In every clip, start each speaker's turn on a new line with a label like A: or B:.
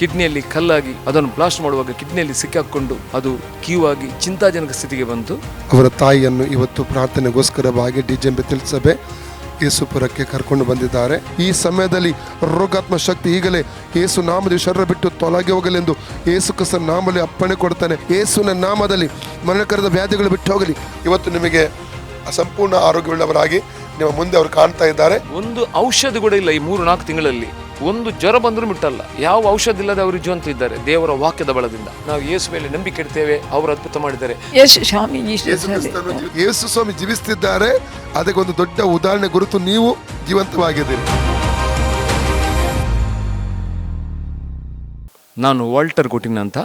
A: ಕಿಡ್ನಿಯಲ್ಲಿ ಕಲ್ಲಾಗಿ ಅದನ್ನು ಬ್ಲಾಸ್ಟ್ ಮಾಡುವಾಗ ಕಿಡ್ನಿಯಲ್ಲಿ ಸಿಕ್ಕಾಕೊಂಡು ಅದು ಕೀವಾಗಿ ಚಿಂತಾಜನಕ ಸ್ಥಿತಿಗೆ ಬಂತು.
B: ಅವರ ತಾಯಿಯನ್ನು ಇವತ್ತು ಪ್ರಾರ್ಥನೆಗೋಸ್ಕರವಾಗಿ ಡಿಜೆ ಬೆಥೆಲ್ ಸಭೆ ಯೇಸುಪುರಕ್ಕೆ ಕರ್ಕೊಂಡು ಬಂದಿದ್ದಾರೆ. ಈ ಸಮಯದಲ್ಲಿ ರೋಗಾತ್ಮ ಶಕ್ತಿ ಈಗಲೇ ಯೇಸು ನಾಮದಲ್ಲಿ ಶರೀರ ಬಿಟ್ಟು ತೊಲಗಿ ಹೋಗಲೆಂದು ಯೇಸು ಕ್ರಿಸ್ತನ ನಾಮದಲ್ಲಿ ಅಪ್ಪಣೆ ಕೊಡ್ತಾನೆ. ಯೇಸುವಿನ ನಾಮದಲ್ಲಿ ಮರಣಕರದ ವ್ಯಾಧಿಗಳು ಬಿಟ್ಟು ಹೋಗಲಿ. ಇವತ್ತು ನಿಮಗೆ ಸಂಪೂರ್ಣ ಆರೋಗ್ಯವುಳ್ಳವರಾಗಿ ನಿಮ್ಮ ಮುಂದೆ ಅವರು ಕಾಣ್ತಾ ಇದ್ದಾರೆ.
A: ಒಂದು ಔಷಧಿ ಕೂಡ ಇಲ್ಲ. ಈ 3-4 ತಿಂಗಳಲ್ಲಿ ಒಂದು ಜ್ವರ ಬಂದರೂ ಬಿಟ್ಟಲ್ಲ. ಯಾವ ಔಷಧ ಇಲ್ಲದೆ ಅವರು ಜೀವಂತ ಇದ್ದಾರೆ. ದೇವರ ವಾಕ್ಯದ ಬಲದಿಂದ ನಾವು ಯೇಸು ಮೇಲೆ ನಂಬಿಕೆ ಇಡ್ತೇವೆ. ಅವರು ಅದ್ಭುತ ಮಾಡಿದ್ದಾರೆ.
B: ಯೇಸು ಸ್ವಾಮಿ ಜೀವಿಸ್ತಿದ್ದಾರೆ. ಅದಕ್ಕೆ ಒಂದು ದೊಡ್ಡ ಉದಾಹರಣೆ ಗುರುತು ನೀವು ಜೀವಂತವಾಗಿದ್ದೀರಿ.
A: ನಾನು ವಾಲ್ಟರ್ ಕೋಟಿನ್ ಅಂತ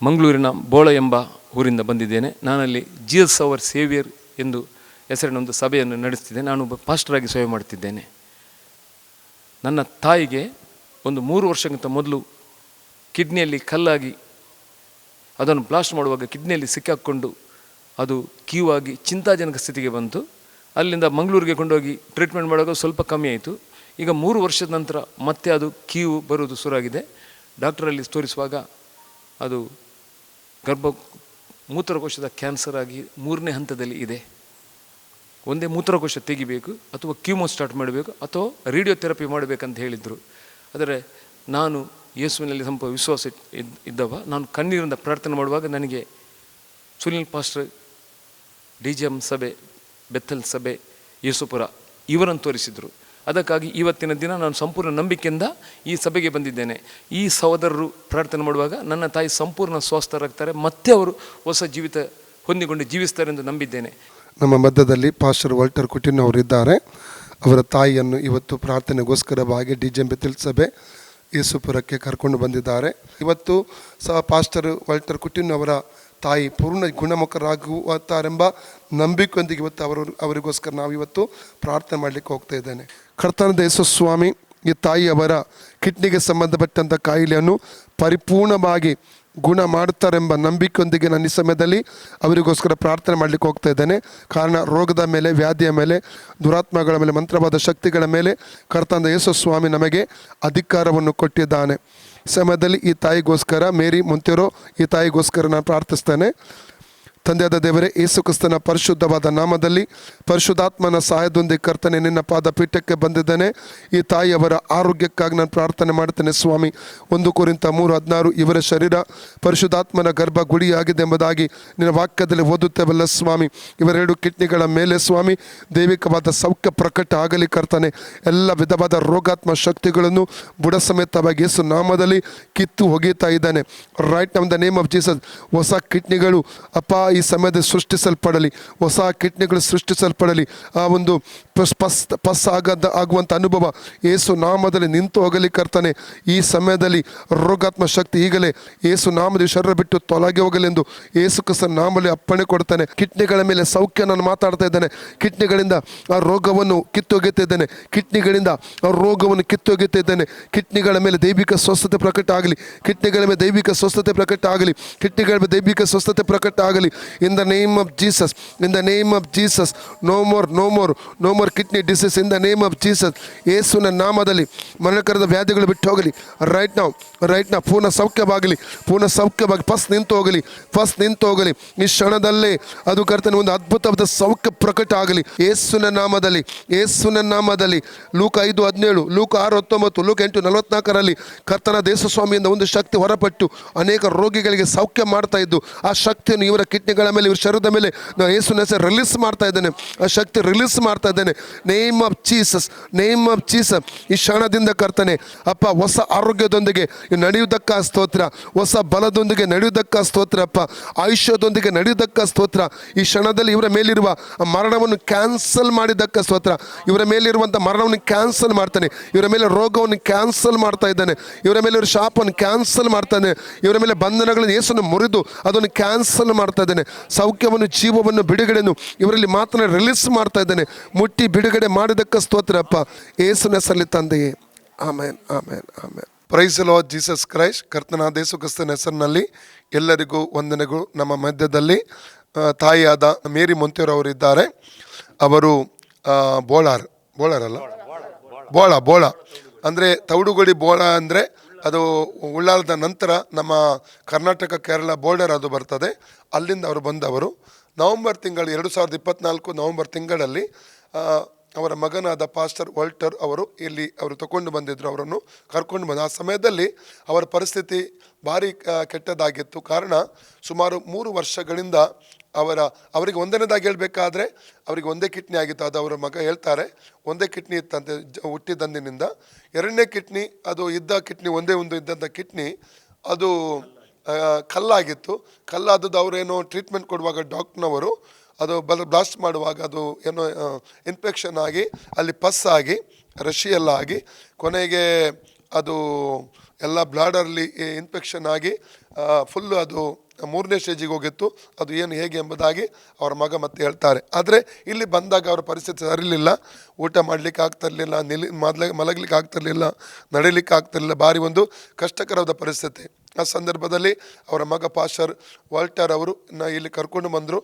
A: ಮಂಗಳೂರಿನ ಬೋಳ ಎಂಬ ಊರಿಂದ ಬಂದಿದ್ದೇನೆ. ನಾನಲ್ಲಿ ಜೀಸಸ್ ಅವರ್ ಸೇವಿಯರ್ ಎಂದು ಹೆಸರಿನ ಒಂದು ಸಭೆಯನ್ನು ನಡೆಸ್ತಿದ್ದೆ. ನಾನು ಒಬ್ಬ ಪಾಸ್ಟರ್ ಆಗಿ ಸೇವೆ ಮಾಡ್ತಿದ್ದೇನೆ. ನನ್ನ ತಾಯಿಗೆ ಒಂದು 3 ವರ್ಷಕ್ಕಿಂತ ಮೊದಲು ಕಿಡ್ನಿಯಲ್ಲಿ ಕಲ್ಲಾಗಿ ಅದನ್ನು ಬ್ಲಾಸ್ಟ್ ಮಾಡುವಾಗ ಕಿಡ್ನಿಯಲ್ಲಿ ಸಿಕ್ಕಾಕೊಂಡು ಅದು ಕೀವಾಗಿ ಚಿಂತಾಜನಕ ಸ್ಥಿತಿಗೆ ಬಂತು. ಅಲ್ಲಿಂದ ಮಂಗಳೂರಿಗೆ ಕೊಂಡೋಗಿ ಟ್ರೀಟ್ಮೆಂಟ್ ಮಾಡುವಾಗ ಸ್ವಲ್ಪ ಕಮ್ಮಿ ಆಯಿತು. ಈಗ 3 ವರ್ಷದ ನಂತರ ಮತ್ತೆ ಅದು ಕೀವು ಬರುವುದು ಶುರುವಾಗಿದೆ. ಡಾಕ್ಟರಲ್ಲಿ ತೋರಿಸುವಾಗ ಅದು ಮೂತ್ರಕೋಶದ ಕ್ಯಾನ್ಸರ್ ಆಗಿ 3ನೇ ಹಂತದಲ್ಲಿ ಇದೆ. ಒಂದೇ ಮೂತ್ರಕೋಶ ತೆಗಿಬೇಕು ಅಥವಾ ಕೀಮೋ ಸ್ಟಾರ್ಟ್ ಮಾಡಬೇಕು ಅಥವಾ ರೇಡಿಯೋಥೆರಪಿ ಮಾಡಬೇಕಂತ ಹೇಳಿದರು. ಆದರೆ ನಾನು ಯೇಸುವಿನಲ್ಲಿ ಸ್ವಲ್ಪ ವಿಶ್ವಾಸ ಇದ್ದವ. ನಾನು ಕಣ್ಣೀರಿಂದ ಪ್ರಾರ್ಥನೆ ಮಾಡುವಾಗ ನನಗೆ ಸುನಿಲ್ ಪಾಸ್ಟರ್, DGM ಸಭೆ, ಬೆಥೆಲ್ ಸಭೆ, ಯೇಸುಪುರ ಇವರನ್ನು ತೋರಿಸಿದರು. ಅದಕ್ಕಾಗಿ ಇವತ್ತಿನ ದಿನ ನಾನು ಸಂಪೂರ್ಣ ನಂಬಿಕೆಯಿಂದ ಈ ಸಭೆಗೆ ಬಂದಿದ್ದೇನೆ. ಈ ಸಹೋದರರು ಪ್ರಾರ್ಥನೆ ಮಾಡುವಾಗ ನನ್ನ ತಾಯಿ ಸಂಪೂರ್ಣ ಸ್ವಸ್ಥರಾಗ್ತಾರೆ. ಮತ್ತೆ ಅವರು ಹೊಸ ಜೀವಿತ ಹೊಂದಿಕೊಂಡು ಜೀವಿಸ್ತಾರೆ ಎಂದು ನಂಬಿದ್ದೇನೆ.
B: ನಮ್ಮ ಮಧ್ಯದಲ್ಲಿ ಪಾಸ್ಟರ್ ವಾಲ್ಟರ್ ಕೋಟಿನ್ ಅವರಿದ್ದಾರೆ. ಅವರ ತಾಯಿಯನ್ನು ಇವತ್ತು ಪ್ರಾರ್ಥನೆಗೋಸ್ಕರವಾಗಿ ಡಿಜೆ ಬೆಥೆಲ್ ಸಭೆ ಯೇಸುಪುರಕ್ಕೆ ಕರ್ಕೊಂಡು ಬಂದಿದ್ದಾರೆ. ಇವತ್ತು ಸಹ ಪಾಸ್ಟರ್ ವಾಲ್ಟರ್ ಕೋಟಿನ್ ಅವರ ತಾಯಿ ಪೂರ್ಣ ಗುಣಮುಖರಾಗುತ್ತಾರೆಂಬ ನಂಬಿಕೆಯೊಂದಿಗೆ ಇವತ್ತು ಅವರಿಗೋಸ್ಕರ ನಾವು ಇವತ್ತು ಪ್ರಾರ್ಥನೆ ಮಾಡಲಿಕ್ಕೆ ಹೋಗ್ತಾ ಇದ್ದೇನೆ. ಕರ್ತನಾದ ಯೇಸು ಸ್ವಾಮಿ ಈ ತಾಯಿಯವರ ಕಿಡ್ನಿಗೆ ಸಂಬಂಧಪಟ್ಟಂಥ ಕಾಯಿಲೆಯನ್ನು ಪರಿಪೂರ್ಣವಾಗಿ ಗುಣ ಮಾಡುತ್ತಾರೆಂಬ ನಂಬಿಕೆಯೊಂದಿಗೆ ನಾನು ಈ ಸಮಯದಲ್ಲಿ ಅವರಿಗೋಸ್ಕರ ಪ್ರಾರ್ಥನೆ ಮಾಡಲಿಕ್ಕೆ ಹೋಗ್ತಾ ಇದ್ದೇನೆ. ಕಾರಣ ರೋಗದ ಮೇಲೆ, ವ್ಯಾಧಿಯ ಮೇಲೆ, ದುರಾತ್ಮಗಳ ಮೇಲೆ, ಮಂತ್ರವಾದ ಶಕ್ತಿಗಳ ಮೇಲೆ ಕರ್ತನಾದ ಯೇಸು ಸ್ವಾಮಿ ನಮಗೆ ಅಧಿಕಾರವನ್ನು ಕೊಟ್ಟಿದ್ದಾನೆ. ಈ ಸಮಯದಲ್ಲಿ ಈ ತಾಯಿಗೋಸ್ಕರ, ಮೇರಿ ಮುಂತೆರೋ ಈ ತಾಯಿಗೋಸ್ಕರ ನಾನು ಪ್ರಾರ್ಥಿಸ್ತೇನೆ. ತಂದೆಯಾದ ದೇವರೇ, ಯೇಸು ಕ್ರಿಸ್ತನ ಪರಿಶುದ್ಧವಾದ ನಾಮದಲ್ಲಿ ಪರಿಶುದ್ಧಾತ್ಮನ ಸಹಾಯದೊಂದಿಗೆ ಕರ್ತನೆ ನಿನ್ನ ಪಾದ ಪೀಠಕ್ಕೆ ಬಂದಿದ್ದೇನೆ. ಈ ತಾಯಿಯವರ ಆರೋಗ್ಯಕ್ಕಾಗಿ ನಾನು ಪ್ರಾರ್ಥನೆ ಮಾಡ್ತೇನೆ ಸ್ವಾಮಿ. 1 ಕೊರಿಂಥ 3:16 ಇವರ ಶರೀರ ಪರಿಶುದ್ಧಾತ್ಮನ ಗರ್ಭ ಗುಡಿಯಾಗಿದೆ ಎಂಬುದಾಗಿ ನಿನ್ನ ವಾಕ್ಯದಲ್ಲಿ ಓದುತ್ತೇವಲ್ಲ ಸ್ವಾಮಿ. ಇವರೆರಡು ಕಿಡ್ನಿಗಳ ಮೇಲೆ ಸ್ವಾಮಿ ದೈವಿಕವಾದ ಸೌಖ್ಯ ಪ್ರಕಟ ಆಗಲಿ ಕರ್ತನೆ. ಎಲ್ಲ ವಿಧವಾದ ರೋಗಾತ್ಮ ಶಕ್ತಿಗಳನ್ನು ಬುಡ ಸಮೇತವಾಗಿ ಯೇಸು ನಾಮದಲ್ಲಿ ಕಿತ್ತು ಒಗೀತಾ ಇದ್ದಾನೆ. ರೈಟ್ ನಮ್ ದ ನೇಮ್ ಆಫ್ ಜೀಸಸ್. ಹೊಸ ಕಿಡ್ನಿಗಳು ಅಪ್ಪ ಈ ಸಮಯದಲ್ಲಿ ಸೃಷ್ಟಿಸಲ್ಪಡಲಿ. ಹೊಸ ಕಿಡ್ನಿಗಳು ಸೃಷ್ಟಿಸಲ್ಪಡಲಿ. ಆ ಒಂದು ಪಸ್ ಆಗುವಂಥ ಅನುಭವ ಯೇಸು ನಾಮದಲ್ಲಿ ನಿಂತು ಹೋಗಲಿ ಕರ್ತನೆ. ಈ ಸಮಯದಲ್ಲಿ ರೋಗಾತ್ಮ ಶಕ್ತಿ ಈಗಲೇ ಯೇಸು ನಾಮದಲ್ಲಿ ಶರೀರ ಬಿಟ್ಟು ತೊಲಗಿ ಹೋಗಲೆಂದು ಯೇಸು ಕ್ರಿಸ್ತನ ನಾಮದಲ್ಲಿ ಅಪ್ಪಣೆ ಕೊಡ್ತಾನೆ. ಕಿಡ್ನಿಗಳ ಮೇಲೆ ಸೌಖ್ಯ ನಾನು ಮಾತಾಡ್ತಾ ಇದ್ದೇನೆ. ಕಿಡ್ನಿಗಳಿಂದ ಆ ರೋಗವನ್ನು ಕಿತ್ತೊಗೆತಾ ಇದ್ದೇನೆ. ಕಿಡ್ನಿಗಳಿಂದ ಆ ರೋಗವನ್ನು ಕಿತ್ತೊಗೆತಾ ಇದ್ದೇನೆ. ಕಿಡ್ನಿಗಳ ಮೇಲೆ ದೈವಿಕ ಸ್ವಸ್ಥತೆ ಪ್ರಕಟ ಆಗಲಿ. ಕಿಡ್ನಿಗಳ ಮೇಲೆ ದೈವಿಕ ಸ್ವಸ್ಥತೆ ಪ್ರಕಟ ಆಗಲಿ. ಕಿಡ್ನಿಗಳ ಮೇಲೆ ದೈವಿಕ ಸ್ವಸ್ಥತೆ ಪ್ರಕಟ ಆಗಲಿ. In the name of Jesus, in the name of Jesus, no more kidney disease in the name of Jesus. ಯೇಸುವಿನ ನಾಮದಲ್ಲಿ ಮರಣಕರದ ವ್ಯಾಧಿಗಳು ಬಿಟ್ಟು ಹೋಗಲಿ. ರೈಟ್ ನಾವು ಪೂರ್ಣ ಸೌಖ್ಯವಾಗಲಿ. ಫಸ್ಟ್ ನಿಂತು ಹೋಗಲಿ. ಈ ಕ್ಷಣದಲ್ಲೇ ಅದು ಕರ್ತನೆ ಒಂದು ಅದ್ಭುತವಾದ ಸೌಖ್ಯ ಪ್ರಕಟ ಆಗಲಿ ಯೇಸುವಿನ ನಾಮದಲ್ಲಿ. ಲೂಕ 5:17, ಲೂಕ 6:19, ಲೂಕ 8:44 ಕರ್ತನ ದೇಶ ಸ್ವಾಮಿಯಿಂದ ಒಂದು ಶಕ್ತಿ ಹೊರಪಟ್ಟು ಅನೇಕ ರೋಗಿಗಳಿಗೆ ಸೌಖ್ಯ ಮಾಡ್ತಾ ಇದ್ದು ಆ ಶಕ್ತಿಯನ್ನು ಇವರ ಕಿಡ್ನಿಗಳ ಮೇಲೆ, ಇವ್ರ ಶರೀರದ ಮೇಲೆ ನಾನು ಯೇಸುವಿನ ಹೆಸರು ರಿಲೀಸ್ ಮಾಡ್ತಾ ಇದ್ದೇನೆ. ಆ ಶಕ್ತಿ ರಿಲೀಸ್ ಮಾಡ್ತಾ ಇದ್ದೇನೆ. Name of Jesus. ಈ ಕ್ಷಣದಿಂದ ಕರ್ತನೆ ಅಪ್ಪ ಹೊಸ ಆರೋಗ್ಯದೊಂದಿಗೆ ನಡೆಯುವುದಕ್ಕ ಸ್ತೋತ್ರ. ಹೊಸ ಬಲದೊಂದಿಗೆ ನಡೆಯುವುದಕ್ಕ ಸ್ತೋತ್ರ ಅಪ್ಪ. ಆಯುಷ್ಯದೊಂದಿಗೆ ನಡೆಯುವುದಕ್ಕ ಸ್ತೋತ್ರ. ಈ ಕ್ಷಣದಲ್ಲಿ ಇವರ ಮೇಲಿರುವ ಮರಣವನ್ನು ಕ್ಯಾನ್ಸಲ್ ಮಾಡಿದ್ದಕ್ಕ ಸ್ತೋತ್ರ. ಇವರ ಮೇಲಿರುವಂಥ ಮರಣವನ್ನು ಕ್ಯಾನ್ಸಲ್ ಮಾಡ್ತಾನೆ. ಇವರ ಮೇಲೆ ರೋಗವನ್ನು ಕ್ಯಾನ್ಸಲ್ ಮಾಡ್ತಾ ಇದ್ದಾನೆ. ಇವರ ಮೇಲೆ ಇವರು ಶಾಪವನ್ನು ಕ್ಯಾನ್ಸಲ್ ಮಾಡ್ತಾನೆ. ಇವರ ಮೇಲೆ ಬಂಧನಗಳನ್ನು ಯೇಸುವನ್ನು ಮುರಿದು ಅದನ್ನು ಕ್ಯಾನ್ಸಲ್ ಮಾಡ್ತಾ ಇದ್ದಾನೆ. ಸೌಖ್ಯವನ್ನು, ಜೀವವನ್ನು, ಬಿಡುಗಡೆಯನ್ನು ಇವರಲ್ಲಿ ಮಾತನಾಡಿ ರಿಲೀಸ್ ಮಾಡ್ತಾ ಇದ್ದಾನೆ. ಮುಟ್ಟಿ ಬಿಡುಗಡೆ ಮಾಡಿದಕ್ಕ ಸ್ತೋತ್ರ ಅಪ್ಪ ಯೇಸುವಿನ ಹೆಸರಲ್ಲಿ ತಂದೆಯೇ. Amen. Praise the Lord Jesus Christ. ಕರ್ತನಾದ ಯೇಸು ಕ್ರಿಸ್ತನ ಹೆಸರಿನಲ್ಲಿ ಎಲ್ಲರಿಗೂ ವಂದನೆಗಳು. ನಮ್ಮ ಮಧ್ಯದಲ್ಲಿ ತಾಯಿಯಾದ ಮೇರಿ ಮೊಂತೆಯವರು ಅವರಿದ್ದಾರೆ. ಅವರು ಬೋಳ ಅಂದರೆ ತೌಡುಗೊಡಿ ಬೋಳ ಅಂದರೆ ಅದು ಉಳ್ಳಾಲದ ನಂತರ ನಮ್ಮ ಕರ್ನಾಟಕ ಕೇರಳ ಬಾರ್ಡರ್ ಅದು ಬರ್ತದೆ, ಅಲ್ಲಿಂದ ಅವರು ಬಂದವರು. ನವಂಬರ್ ತಿಂಗಳು 2024 ನವಂಬರ್ ತಿಂಗಳಲ್ಲಿ ಅವರ ಮಗನಾದ ಪಾಸ್ಟರ್ ವಾಲ್ಟರ್ ಅವರು ಅವರು ತಗೊಂಡು ಬಂದಿದ್ದರು, ಅವರನ್ನು ಕರ್ಕೊಂಡು ಬಂದ. ಆ ಸಮಯದಲ್ಲಿ ಅವರ ಪರಿಸ್ಥಿತಿ ಭಾರಿ ಕೆಟ್ಟದಾಗಿತ್ತು. ಕಾರಣ ಸುಮಾರು 3 ವರ್ಷಗಳಿಂದ ಅವರಿಗೆ ಒಂದನೇದಾಗಿ ಹೇಳಬೇಕಾದ್ರೆ ಅವರಿಗೆ ಒಂದೇ ಕಿಡ್ನಿ ಆಗಿತ್ತು. ಅದು ಅವರ ಮಗ ಹೇಳ್ತಾರೆ, ಒಂದೇ ಕಿಡ್ನಿ ಇತ್ತಂತೆ ಹುಟ್ಟಿದಂದಿನಿಂದ. ಎರಡನೇ ಕಿಡ್ನಿ, ಅದು ಇದ್ದ ಕಿಡ್ನಿ ಒಂದೇ ಒಂದು ಇದ್ದಂಥ ಕಿಡ್ನಿ ಅದು ಕಲ್ಲಾಗಿತ್ತು. ಕಲ್ಲಾದದ್ದು ಅವರೇನೋ ಟ್ರೀಟ್ಮೆಂಟ್ ಕೊಡುವಾಗ ಡಾಕ್ಟ್ರನವರು ಅದು ಬ್ಲಾಸ್ಟ್ ಮಾಡುವಾಗ ಅದು ಏನೋ ಇನ್ಫೆಕ್ಷನ್ ಆಗಿ ಅಲ್ಲಿ ಪಸ್ ಆಗಿ ರಶಿಯೆಲ್ಲ ಆಗಿ ಕೊನೆಗೆ ಅದು ಎಲ್ಲ ಬ್ಲಾಡರ್ಲಿ ಇನ್ಫೆಕ್ಷನ್ ಆಗಿ ಫುಲ್ಲು ಅದು 3ನೇ ಸ್ಟೇಜಿಗೆ ಹೋಗಿತ್ತು. ಅದು ಏನು ಹೇಗೆ ಎಂಬುದಾಗಿ ಅವರ ಮಗ ಮತ್ತೆ ಹೇಳ್ತಾರೆ. ಆದರೆ ಇಲ್ಲಿ ಬಂದಾಗ ಅವರ ಪರಿಸ್ಥಿತಿ ಸರಿಲಿಲ್ಲ, ಊಟ ಮಾಡಲಿಕ್ಕೆ ಆಗ್ತಿರಲಿಲ್ಲ, ಮಲಗಲಿಕ್ಕೆ ಆಗ್ತಿರಲಿಲ್ಲ, ನಡೀಲಿಕ್ಕೆ ಆಗ್ತಿರಲಿಲ್ಲ, ಭಾರಿ ಒಂದು ಕಷ್ಟಕರವಾದ ಪರಿಸ್ಥಿತಿ. ಆ ಸಂದರ್ಭದಲ್ಲಿ ಅವರ ಮಗ ಪಾಸ್ಟರ್ ವಾಲ್ಟರ್ ಅವರು ಇಲ್ಲಿ ಕರ್ಕೊಂಡು ಬಂದರು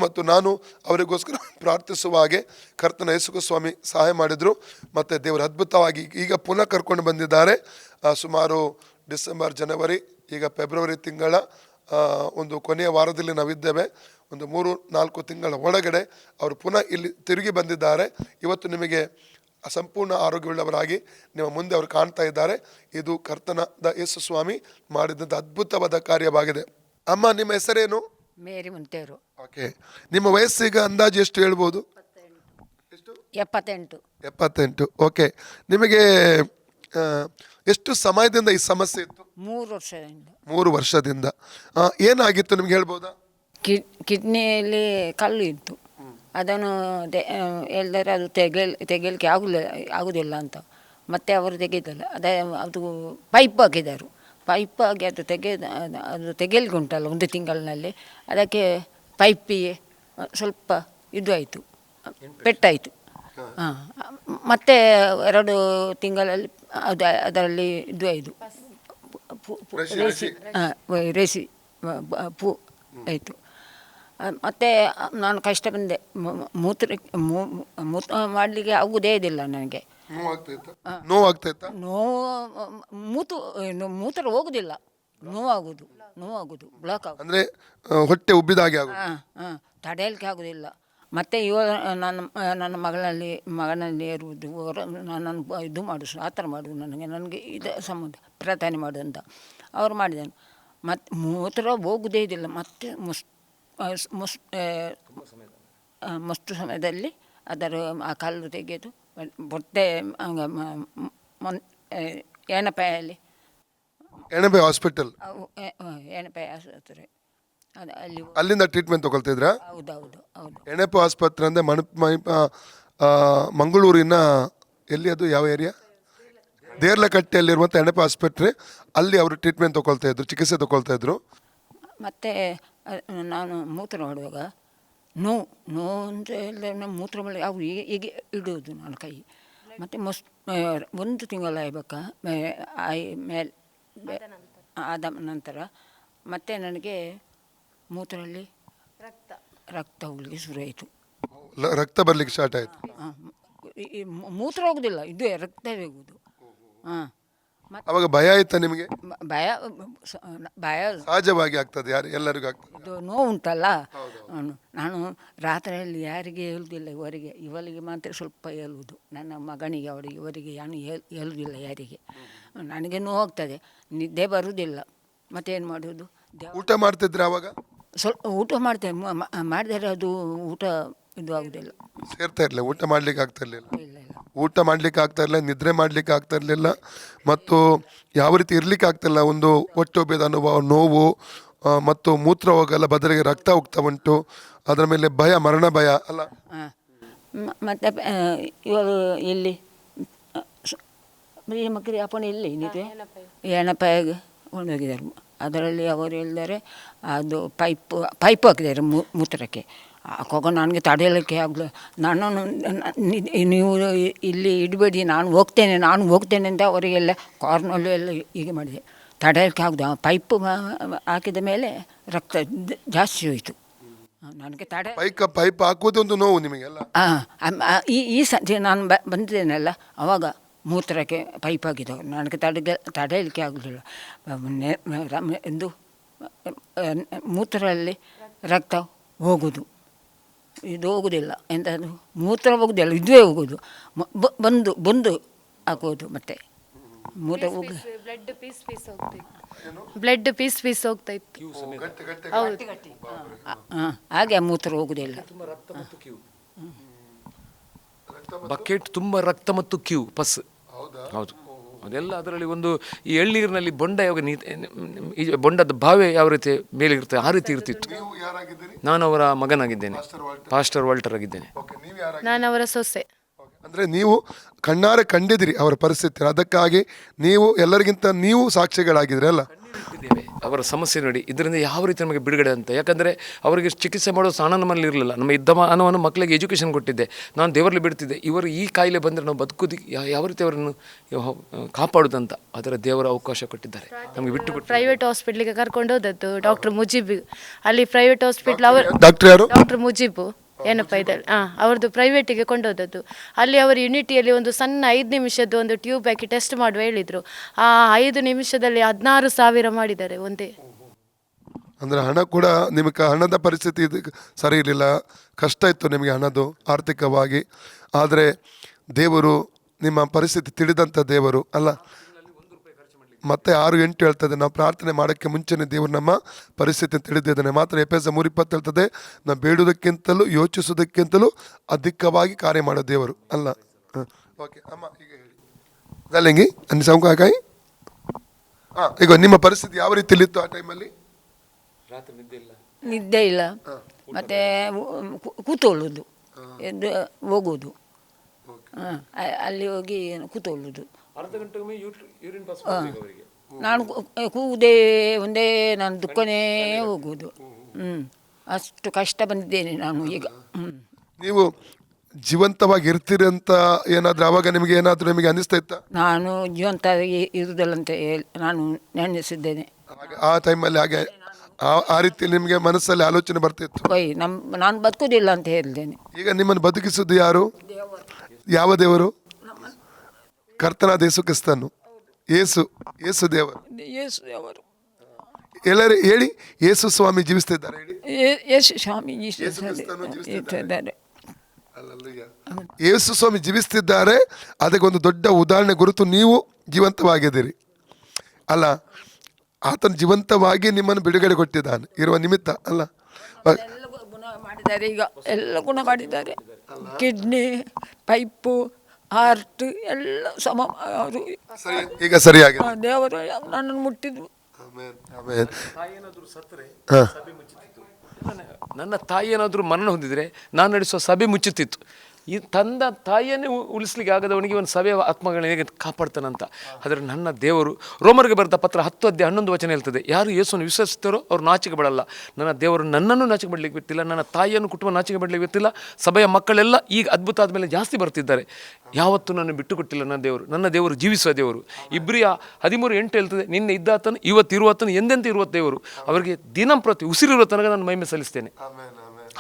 B: ಮತ್ತು ನಾನು ಅವರಿಗೋಸ್ಕರ ಪ್ರಾರ್ಥಿಸುವ ಹಾಗೆ ಕರ್ತನ ಯೇಸು ಸ್ವಾಮಿ ಸಹಾಯ ಮಾಡಿದರು. ಮತ್ತು ದೇವರು ಅದ್ಭುತವಾಗಿ ಈಗ ಪುನಃ ಕರ್ಕೊಂಡು ಬಂದಿದ್ದಾರೆ. ಸುಮಾರು ಡಿಸೆಂಬರ್, ಜನವರಿ, ಈಗ ಫೆಬ್ರವರಿ ತಿಂಗಳ ಒಂದು ಕೊನೆಯ ವಾರದಲ್ಲಿ ನಾವಿದ್ದೇವೆ. ಒಂದು 3-4 ತಿಂಗಳ ಒಳಗಡೆ ಅವರು ಪುನಃ ಇಲ್ಲಿ ತಿರುಗಿ ಬಂದಿದ್ದಾರೆ. ಇವತ್ತು ನಿಮಗೆ ಸಂಪೂರ್ಣ ಆರೋಗ್ಯವುಳ್ಳವರಾಗಿ ನಿಮ್ಮ ಮುಂದೆ ಅವರು ಕಾಣ್ತಾ ಇದ್ದಾರೆ. ಇದು ಕರ್ತನಾದ ಯೇಸು ಸ್ವಾಮಿ ಮಾಡಿದಂಥ ಅದ್ಭುತವಾದ ಕಾರ್ಯವಾಗಿದೆ. ಅಮ್ಮ, ನಿಮ್ಮ ಹೆಸರೇನು?
C: ಮೇರಿ ಮುಂತೇರು.
B: ಓಕೆ, ನಿಮ್ಮ ವಯಸ್ಸೀಗ ಅಂದಾಜು ಎಷ್ಟು ಹೇಳ್ಬೋದು? ಎಷ್ಟು?
C: 78.
B: ಓಕೆ, ನಿಮಗೆ ಎಷ್ಟು ಸಮಯದಿಂದ ಈ ಸಮಸ್ಯೆ ಇತ್ತು?
C: 3
B: ವರ್ಷದಿಂದ. ಏನಾಗಿತ್ತು ನಿಮ್ಗೆ ಹೇಳ್ಬೋದಾ?
C: ಕಿಡ್ನಿಯಲ್ಲಿ ಕಲ್ಲು ಇತ್ತು. ಅದನ್ನು ಹೇಳಿದರೆ ಅದು ತೆಗೆಯಲಿಕ್ಕೆ ಆಗುದಿಲ್ಲ ಅಂತ. ಮತ್ತೆ ಅವರು ತೆಗೆದಲ್ಲ, ಅದು ಪೈಪ್ ಹಾಕಿದರು. ಪೈಪ್ ಆಗಿ ಅದು ತೆಗೆಯಲಿಕ್ಕೆ ಉಂಟಲ್ಲ 1 ತಿಂಗಳಿನಲ್ಲಿ, ಅದಕ್ಕೆ ಪೈಪಿಗೆ ಸ್ವಲ್ಪ ಇದು ಆಯಿತು, ಪೆಟ್ಟಾಯಿತು. ಮತ್ತೆ 2 ತಿಂಗಳಲ್ಲಿ ಅದರಲ್ಲಿ ಇದು ಆಯಿತು, ರೇಸಿ ಪೂ ಆಯಿತು. ಮತ್ತು ನಾನು ಕಷ್ಟ ಬಂದೆ, ಮೂತ್ರ ಮಾಡಲಿಕ್ಕೆ ಆಗುವುದೇ ಇದಿಲ್ಲ ನನಗೆ. ಮೂತ್ರ ಹೋಗುದಿಲ್ಲ, ನೋವಾಗುದು, ಬ್ಲಾಕ್ ಆಗುದು,
B: ಅಂದರೆ ಹೊಟ್ಟೆ ಉಬ್ಬಿದಾಗೆ ಆಗುದು.
C: ತಡೆಯಲಿಕ್ಕೆ ಆಗುದಿಲ್ಲ. ಮತ್ತು ನನ್ನ ಮಗನಲ್ಲಿ ಇರುವುದು, ನನ್ನನ್ನು ಇದು ಮಾಡಿಸು, ಆ ಥರ ಮಾಡುದು, ನನಗೆ ಇದು ಸಂಬಂಧ ಪ್ರಾರ್ಥನೆ ಮಾಡು ಅಂತ ಅವರು ಮಾಡಿದನು. ಮತ್ತು ಮೂತ್ರ ಹೋಗುವುದೇ ಇದಿಲ್ಲ. ಮತ್ತು ಮಸ್ತು ಸಮಯದಲ್ಲಿ ಅದರ ಆ ಕಲ್ಲು ತೆಗೆದು ಹೊಟ್ಟೆ ಎಣಪಾಯಲ್ಲಿ
B: ಎಣಪೆ ಹಾಸ್ಪಿಟಲ್,
C: ಎಣಪಾಯ ಆಸ್ಪತ್ರೆ,
B: ಅಲ್ಲಿಂದ ಟ್ರೀಟ್ಮೆಂಟ್ ತಗೊಳ್ತಿದ್ರ?
C: ಹೌದು.
B: ಎಣೆಪು ಆಸ್ಪತ್ರೆ ಅಂದರೆ ಮಂಗಳೂರಿನ ಎಲ್ಲಿ, ಅದು ಯಾವ ಏರಿಯಾ? ದೇರ್ಲಕಟ್ಟೆಯಲ್ಲಿರುವಂಥ ಎಣೆಪು ಆಸ್ಪತ್ರೆ, ಅಲ್ಲಿ ಅವರು ಟ್ರೀಟ್ಮೆಂಟ್ ತಗೊಳ್ತಾ ಇದ್ರು, ಚಿಕಿತ್ಸೆ ತಗೊಳ್ತಾ ಇದ್ರು.
C: ಮತ್ತು ನಾನು ಮೂತ್ರ ಮಾಡುವಾಗ ನೋವು ಅಂತ ಹೇಳಿದ್ರೆ ಮೂತ್ರ ಮಾಡಿ ಅವು ಈಗ ಇಡುವುದು ನಾನು ಕೈ. ಮತ್ತು 1 ತಿಂಗಳಾಗಬೇಕಾ ಮೇಲೆ ಆದ ನಂತರ ಮತ್ತೆ ನನಗೆ ಮೂತ್ರದಲ್ಲಿ ರಕ್ತ ಹೋಗಲಿಕ್ಕೆ ಶುರು ಆಯಿತು.
B: ರಕ್ತ ಬರಲಿಕ್ಕೆ ಸ್ಟಾರ್ಟ್ ಆಯಿತು.
C: ಮೂತ್ರ ಹೋಗುದಿಲ್ಲ, ಇದು ರಕ್ತವೇ ಹೋಗುದು.
B: ಅವಾಗ ಭಯ ಆಯ್ತಾ ನಿಮಗೆ?
C: ಭಯ
B: ಸಹಜವಾಗಿ ಆಗ್ತದೆ, ಎಲ್ಲರಿಗೂ ಆಗ್ತದೆ.
C: ಇದು ನೋವು ಉಂಟಲ್ಲ. ನಾನು ರಾತ್ರಿಯಲ್ಲಿ ಯಾರಿಗೆ ಹೇಳುವುದಿಲ್ಲ, ಇವರಿಗೆ ಮಾತ್ರ ಸ್ವಲ್ಪ ಹೇಳುವುದು, ನನ್ನ ಮಗನಿಗೆ, ಇವರಿಗೆ ನಾನು ಹೇಳುವುದಿಲ್ಲ ಯಾರಿಗೆ. ನನಗೆ ನೋವು ಹೋಗ್ತದೆ, ನಿದ್ದೆ ಬರುವುದಿಲ್ಲ. ಮತ್ತೇನು ಮಾಡೋದು?
B: ಊಟ ಮಾಡ್ತಿದ್ರೆ ಅವಾಗ?
C: ಸ್ವಲ್ಪ ಊಟ ಮಾಡ್ತೇನೆ, ಮಾಡಿದರೆ ಅದು ಊಟ ಇದು ಆಗುದಿಲ್ಲ,
B: ಸೇರ್ತಾ ಇರಲಿಲ್ಲ, ಊಟ ಮಾಡ್ಲಿಕ್ಕೆ ಆಗ್ತಾ ಇರಲಿಲ್ಲ.
C: ಇಲ್ಲ
B: ಊಟ ಮಾಡ್ಲಿಕ್ಕೆ ಆಗ್ತಾ ಇರಲಿಲ್ಲ, ನಿದ್ರೆ ಮಾಡ್ಲಿಕ್ಕೆ ಆಗ್ತಾ ಇರಲಿಲ್ಲ, ಮತ್ತು ಯಾವ ರೀತಿ ಇರ್ಲಿಕ್ಕೆ ಆಗ್ತಿಲ್ಲ. ಒಂದು ಹೊಟ್ಟೆಬ್ಬಿದ ಅನುಭವ, ನೋವು, ಮತ್ತು ಮೂತ್ರ ಹೋಗಲ್ಲ, ಬದಲಿಗೆ ರಕ್ತ ಹೋಗ್ತಾ ಉಂಟು. ಅದರ ಮೇಲೆ ಭಯ, ಮರಣ ಭಯ ಅಲ್ಲ.
C: ಮತ್ತು ಇವರು ಇಲ್ಲಿ ಮಕ್ಕಳಿಗೆ ಅಪ್ಪನ ಇಲ್ಲಿ ಎಣಪಾಯಿಗೆ ಕೊಂಡೋಗಿದ್ದಾರೆ. ಅದರಲ್ಲಿ ಅವರು ಹೇಳಿದ್ದಾರೆ ಅದು ಪೈಪ್ ಹಾಕಿದ್ದಾರೆ ಮೂತ್ರಕ್ಕೆ. ಹಾಕುವಾಗ ನನಗೆ ತಡೆಯಲಿಕ್ಕೆ ಆಗಲ್ಲ. ನನ್ನನ್ನು ನೀವು ಇಲ್ಲಿ ಇಡಬೇಡಿ, ನಾನು ಹೋಗ್ತೇನೆ ಅಂತ ಅವರಿಗೆಲ್ಲ ಕಾರ್ನಲ್ಲೂ ಎಲ್ಲ ಹೀಗೆ ಮಾಡಿದೆ. ತಡೆಯಲಿಕ್ಕೆ ಆಗುದು. ಪೈಪ್ ಹಾಕಿದ ಮೇಲೆ ರಕ್ತ ಜಾಸ್ತಿ ಹೋಯಿತು. ನನಗೆ
B: ಪೈಪ್ ಹಾಕುವುದು ಒಂದು ನೋವು ನಿಮಗೆಲ್ಲ.
C: ಈ ಸಂಜೆ ನಾನು ಬಂದಿದ್ದೇನಲ್ಲ, ಆವಾಗ ಮೂತ್ರಕ್ಕೆ ಪೈಪ್ ಆಗಿದ್ದವು. ನನಗೆ ತಡೆಯಲಿಕ್ಕೆ ಆಗೋದಿಲ್ಲ. ಎಂದು ಮೂತ್ರದಲ್ಲಿ ರಕ್ತ ಹೋಗೋದು, ಇದು ಹೋಗೋದಿಲ್ಲ, ಎಂಥದ್ದು ಮೂತ್ರ ಹೋಗೋದಿಲ್ಲ, ಇದುವೇ ಹೋಗೋದು, ಬಂದು ಹಾಕೋದು, ಮತ್ತು ಮೂತ್ರ ಹೋಗಿ
D: ಬ್ಲಡ್ ಪೀಸ್ ಹೋಗ್ತಾ ಇತ್ತು.
C: ಹಾಗೆ ಆ ಮೂತ್ರ ಹೋಗೋದಿಲ್ಲ.
A: ಬಕೆಟ್ ತುಂಬ ರಕ್ತ ಮತ್ತು ಕ್ಯೂ ಪಸ್. ಹೌದು, ಅದೆಲ್ಲ ಅದರಲ್ಲಿ ಒಂದು ಈ ಎಳ್ನೀರಿನಲ್ಲಿ ಬೊಂಡ ಯಾವಾಗ ಈ ಬೊಂಡದ ಭಾವೆ ಯಾವ ರೀತಿ ಮೇಲೆ ಇರ್ತದೆ ಆ ರೀತಿ ಇರ್ತಿತ್ತು. ನಾನು ಅವರ ಮಗನಾಗಿದ್ದೇನೆ, ಪಾಸ್ಟರ್ ವಾಲ್ಟರ್ ಆಗಿದ್ದೇನೆ.
D: ನಾನು ಅವರ ಸೊಸೆ.
B: ಅಂದರೆ ನೀವು ಕಣ್ಣಾರೆ ಕಂಡಿದ್ದೀರಿ ಅವರ ಪರಿಸ್ಥಿತಿ, ಅದಕ್ಕಾಗಿ ನೀವು ಎಲ್ಲರಿಗಿಂತ ನೀವು ಸಾಕ್ಷಿಗಳಾಗಿದ್ರಿ ಅಲ್ಲ.
A: ಅವರ ಸಮಸ್ಯೆ ನೋಡಿ, ಇದರಿಂದ ಯಾವ ರೀತಿ ನಮಗೆ ಬಿಡುಗಡೆ ಅಂತ. ಯಾಕಂದರೆ ಅವರಿಗೆ ಚಿಕಿತ್ಸೆ ಮಾಡೋ ಹಣ ನಮ್ಮಲ್ಲಿ ಇರಲಿಲ್ಲ. ನಮ್ಮ ಇದ್ದ ಹಣವನ್ನು ಮಕ್ಕಳಿಗೆ ಎಜುಕೇಷನ್ ಕೊಟ್ಟಿದ್ದೆ, ನಾನು ದೇವರಲ್ಲಿ ಬಿಡ್ತಿದ್ದೆ. ಇವರು ಈ ಕಾಯಿಲೆ ಬಂದರೆ ನಾವು ಬದುಕೋದಕ್ಕೆ ಯಾವ ರೀತಿ ಅವರನ್ನು ಕಾಪಾಡೋದಂತ ಅದರ ದೇವರ ಅವಕಾಶ ಕೊಟ್ಟಿದ್ದಾರೆ ನಮಗೆ ಬಿಟ್ಟು ಕೊಟ್ಟು.
D: ಪ್ರೈವೇಟ್ ಹಾಸ್ಪಿಟ್ಲಿಗೆ ಕರ್ಕೊಂಡು ಹೋದದ್ದು ಡಾಕ್ಟರ್ ಮುಜೀಬ್. ಅಲ್ಲಿ ಪ್ರೈವೇಟ್ ಹಾಸ್ಪಿಟ್ಲ್
B: ಡಾಕ್ಟರ್ ಯಾರು?
D: ಡಾಕ್ಟರ್ ಮುಜೀಬ್ ಏನಪ್ಪ ಇದಲ್ಲಿ ಅವ್ರದ್ದು ಪ್ರೈವೇಟಿಗೆ ಕೊಂಡೋದದ್ದು. ಅಲ್ಲಿ ಅವರು ಯುನಿಟಿಯಲ್ಲಿ ಒಂದು ಸಣ್ಣ 5 ನಿಮಿಷದ್ದು ಒಂದು ಟ್ಯೂಬ್ ಹಾಕಿ ಟೆಸ್ಟ್ ಮಾಡುವ ಹೇಳಿದರು. ಆ 5 ನಿಮಿಷದಲ್ಲಿ 16,000 ಮಾಡಿದ್ದಾರೆ ಒಂದೇ.
B: ಅಂದರೆ ಹಣ ಕೂಡ ನಿಮಗೆ, ಹಣದ ಪರಿಸ್ಥಿತಿ ಸರಿ ಇರಲಿಲ್ಲ, ಕಷ್ಟ ಇತ್ತು ನಿಮಗೆ ಹಣದ್ದು ಆರ್ಥಿಕವಾಗಿ. ಆದರೆ ದೇವರು ನಿಮ್ಮ ಪರಿಸ್ಥಿತಿ ತಿಳಿದಂಥ ದೇವರು ಅಲ್ಲ. ಮತ್ತೆ 6:8 ಹೇಳ್ತದೆ, ನಾವು ಪ್ರಾರ್ಥನೆ ಮಾಡೋಕ್ಕೆ ಮುಂಚೆನೇ ದೇವರು ನಮ್ಮ ಪರಿಸ್ಥಿತಿ ತಿಳಿದಿದ್ದಾನೆ. ಮಾತ್ರ ಎಫೆಸ 3:20 ಹೇಳ್ತದೆ, ನಾವು ಬೇಡುವುದಕ್ಕಿಂತಲೂ ಯೋಚಿಸೋದಕ್ಕಿಂತಲೂ ಅಧಿಕವಾಗಿ ಕಾರ್ಯ ಮಾಡೋ ದೇವರು ಅಲ್ಲ. ಓಕೆ ಅಮ್ಮ, ಈಗ ಹೇಳಿ ಗಲ್ಲಿಂಗಿ ಅನ್ನ ಸೌಕಾಯಿ. ಈಗ ನಿಮ್ಮ ಪರಿಸ್ಥಿತಿ ಯಾವ ರೀತಿಯಲ್ಲಿತ್ತು ಆ ಟೈಮಲ್ಲಿ?
C: ನಿದ್ದೆ ಇಲ್ಲ, ಮತ್ತು ಕೂತೊಳ್ಳುವುದು, ಎದ್ದು ಹೋಗುವುದು, ಅಲ್ಲಿ ಹೋಗಿ ಕೂತೊಳ್ಳುವುದು.
A: ಅರ್ಧ ಗಂಟೆಗೊಮ್ಮೆ ಯೂರಿನ್ ಪಾಸ್
C: ನಾನು ಕೂದೇ ಒಂದೇ, ನಾನು ದುಃಖನೇ ಹೋಗುವುದು. ಅಷ್ಟು ಕಷ್ಟ ಬಂದಿದ್ದೇನೆ ನಾನು ಈಗ.
B: ನೀವು ಜೀವಂತವಾಗಿ ಇರ್ತೀರಿ ಅಂತ ಏನಾದರೂ ಆವಾಗ ನಿಮಗೆ ಏನಾದರೂ ನಿಮಗೆ ಅನಿಸ್ತಾ ಇತ್ತಾ?
C: ನಾನು ಜೀವಂತ ಇರುವುದಿಲ್ಲ ಅಂತ ನಾನು ನೆನೆಸಿದ್ದೇನೆ.
B: ಆ ಟೈಮಲ್ಲಿ ಹಾಗೆ ಆ ರೀತಿ ನಿಮಗೆ ಮನಸ್ಸಲ್ಲಿ ಆಲೋಚನೆ ಬರ್ತಿತ್ತು?
C: ನಾನು ಬದುಕುವುದಿಲ್ಲ ಅಂತ ಹೇಳಿದ್ದೇನೆ.
B: ಈಗ ನಿಮ್ಮನ್ನು ಬದುಕಿಸುವುದು ಯಾರು? ಯಾವ ದೇವರು? ಕರ್ತನಾದ ಯೇಸು ಕ್ರಿಸ್ತನು. ಯೇಸು ದೇವರು. ಎಲ್ಲರೂ ಹೇಳಿ, ಯೇಸು ಸ್ವಾಮಿ ಜೀವಿಸ್ತಿದ್ದಾರೆ ಹೇಳಿ.
C: ಯೇಸು ಸ್ವಾಮಿ ಜೀವಿಸ್ತಿದ್ದಾರೆ.
B: ಯೇಸು ಸ್ವಾಮಿ ಜೀವಿಸ್ತಿದ್ದಾರೆ. ಅದಕ್ಕೊಂದು ದೊಡ್ಡ ಉದಾಹರಣೆ ಗುರುತು ನೀವು ಜೀವಂತವಾಗಿದ್ದೀರಿ ಅಲ್ಲ. ಆತನು ಜೀವಂತವಾಗಿ ನಿಮ್ಮನ್ನು ಬಿಡುಗಡೆ ಕೊಟ್ಟಿದ್ದಾನೆ ಇರುವ ನಿಮಿತ್ತ ಅಲ್ಲ.
C: ಗುಣ ಮಾಡಿದ್ದಾರೆ, ಈಗ ಎಲ್ಲ ಗುಣ ಮಾಡಿದ್ದಾರೆ. ಕಿಡ್ನಿ, ಪೈಪು, ಹಾರ್ಟ್ ಎಲ್ಲ ಸಮ
B: ಈಗ ಸರಿಯಾಗಿದೆ.
C: ದೇವರು ನನ್ನನ್ನು ಮುಟ್ಟಿದ್ರು.
A: ನನ್ನ ತಾಯಿ ಏನಾದರೂ ಮರಣ ಹೊಂದಿದ್ರೆ ನಾನು ನಡೆಸುವ ಸಭೆ ಮುಚ್ಚುತ್ತಿತ್ತು. ಈ ತಂದ ತಾಯಿಯನ್ನೇ ಉಳಿಸ್ಲಿಕ್ಕೆ ಆಗದವನಿಗೆ ಒಂದು ಸಭೆಯ ಆತ್ಮಗಳನ್ನ ಹೇಗೆ ಕಾಪಾಡ್ತಾನಂತ. ಆದರೆ ನನ್ನ ದೇವರು, ರೋಮರಿಗೆ ಬರೆದ ಪತ್ರ 10:11 ಹೇಳ್ತದೆ, ಯಾರು ಯೇಸುವನ್ನು ವಿಶ್ವಸಿಸ್ತಾರೋ ಅವ್ರು ನಾಚಿಕೆ ಬಿಡಲ್ಲ. ನನ್ನ ದೇವರು ನನ್ನನ್ನು ನಾಚಿಕೆ ಬಿಡಲಿಕ್ಕೆ ಬಿಟ್ಟಿಲ್ಲ, ನನ್ನ ತಾಯಿಯನ್ನು ಕುಟುಂಬ ನಾಚಿಕೆ ಬಿಡಲಿಕ್ಕೆ ಬಿಟ್ಟಿಲ್ಲ. ಸಭೆಯ ಮಕ್ಕಳೆಲ್ಲ ಈಗ ಅದ್ಭುತ ಆದಮೇಲೆ ಜಾಸ್ತಿ ಬರ್ತಿದ್ದಾರೆ. ಯಾವತ್ತೂ ನನ್ನ ಬಿಟ್ಟು ಕೊಟ್ಟಿಲ್ಲ ನನ್ನ ದೇವರು ಜೀವಿಸುವ ದೇವರು. ಇಬ್ರಿಯ 13:8 ಹೇಳ್ತದೆ, ನಿನ್ನೆ ಇದ್ದಾತನು ಇವತ್ತು ಇರುವತನು ಎಂದೆಂತ ಇರುವ ದೇವರು. ಅವರಿಗೆ ದಿನಂಪ್ರತಿ ಉಸಿರಿರುವ ತನಕ ನಾನು ಮಹಿಮೆ ಸಲ್ಲಿಸ್ತೇನೆ.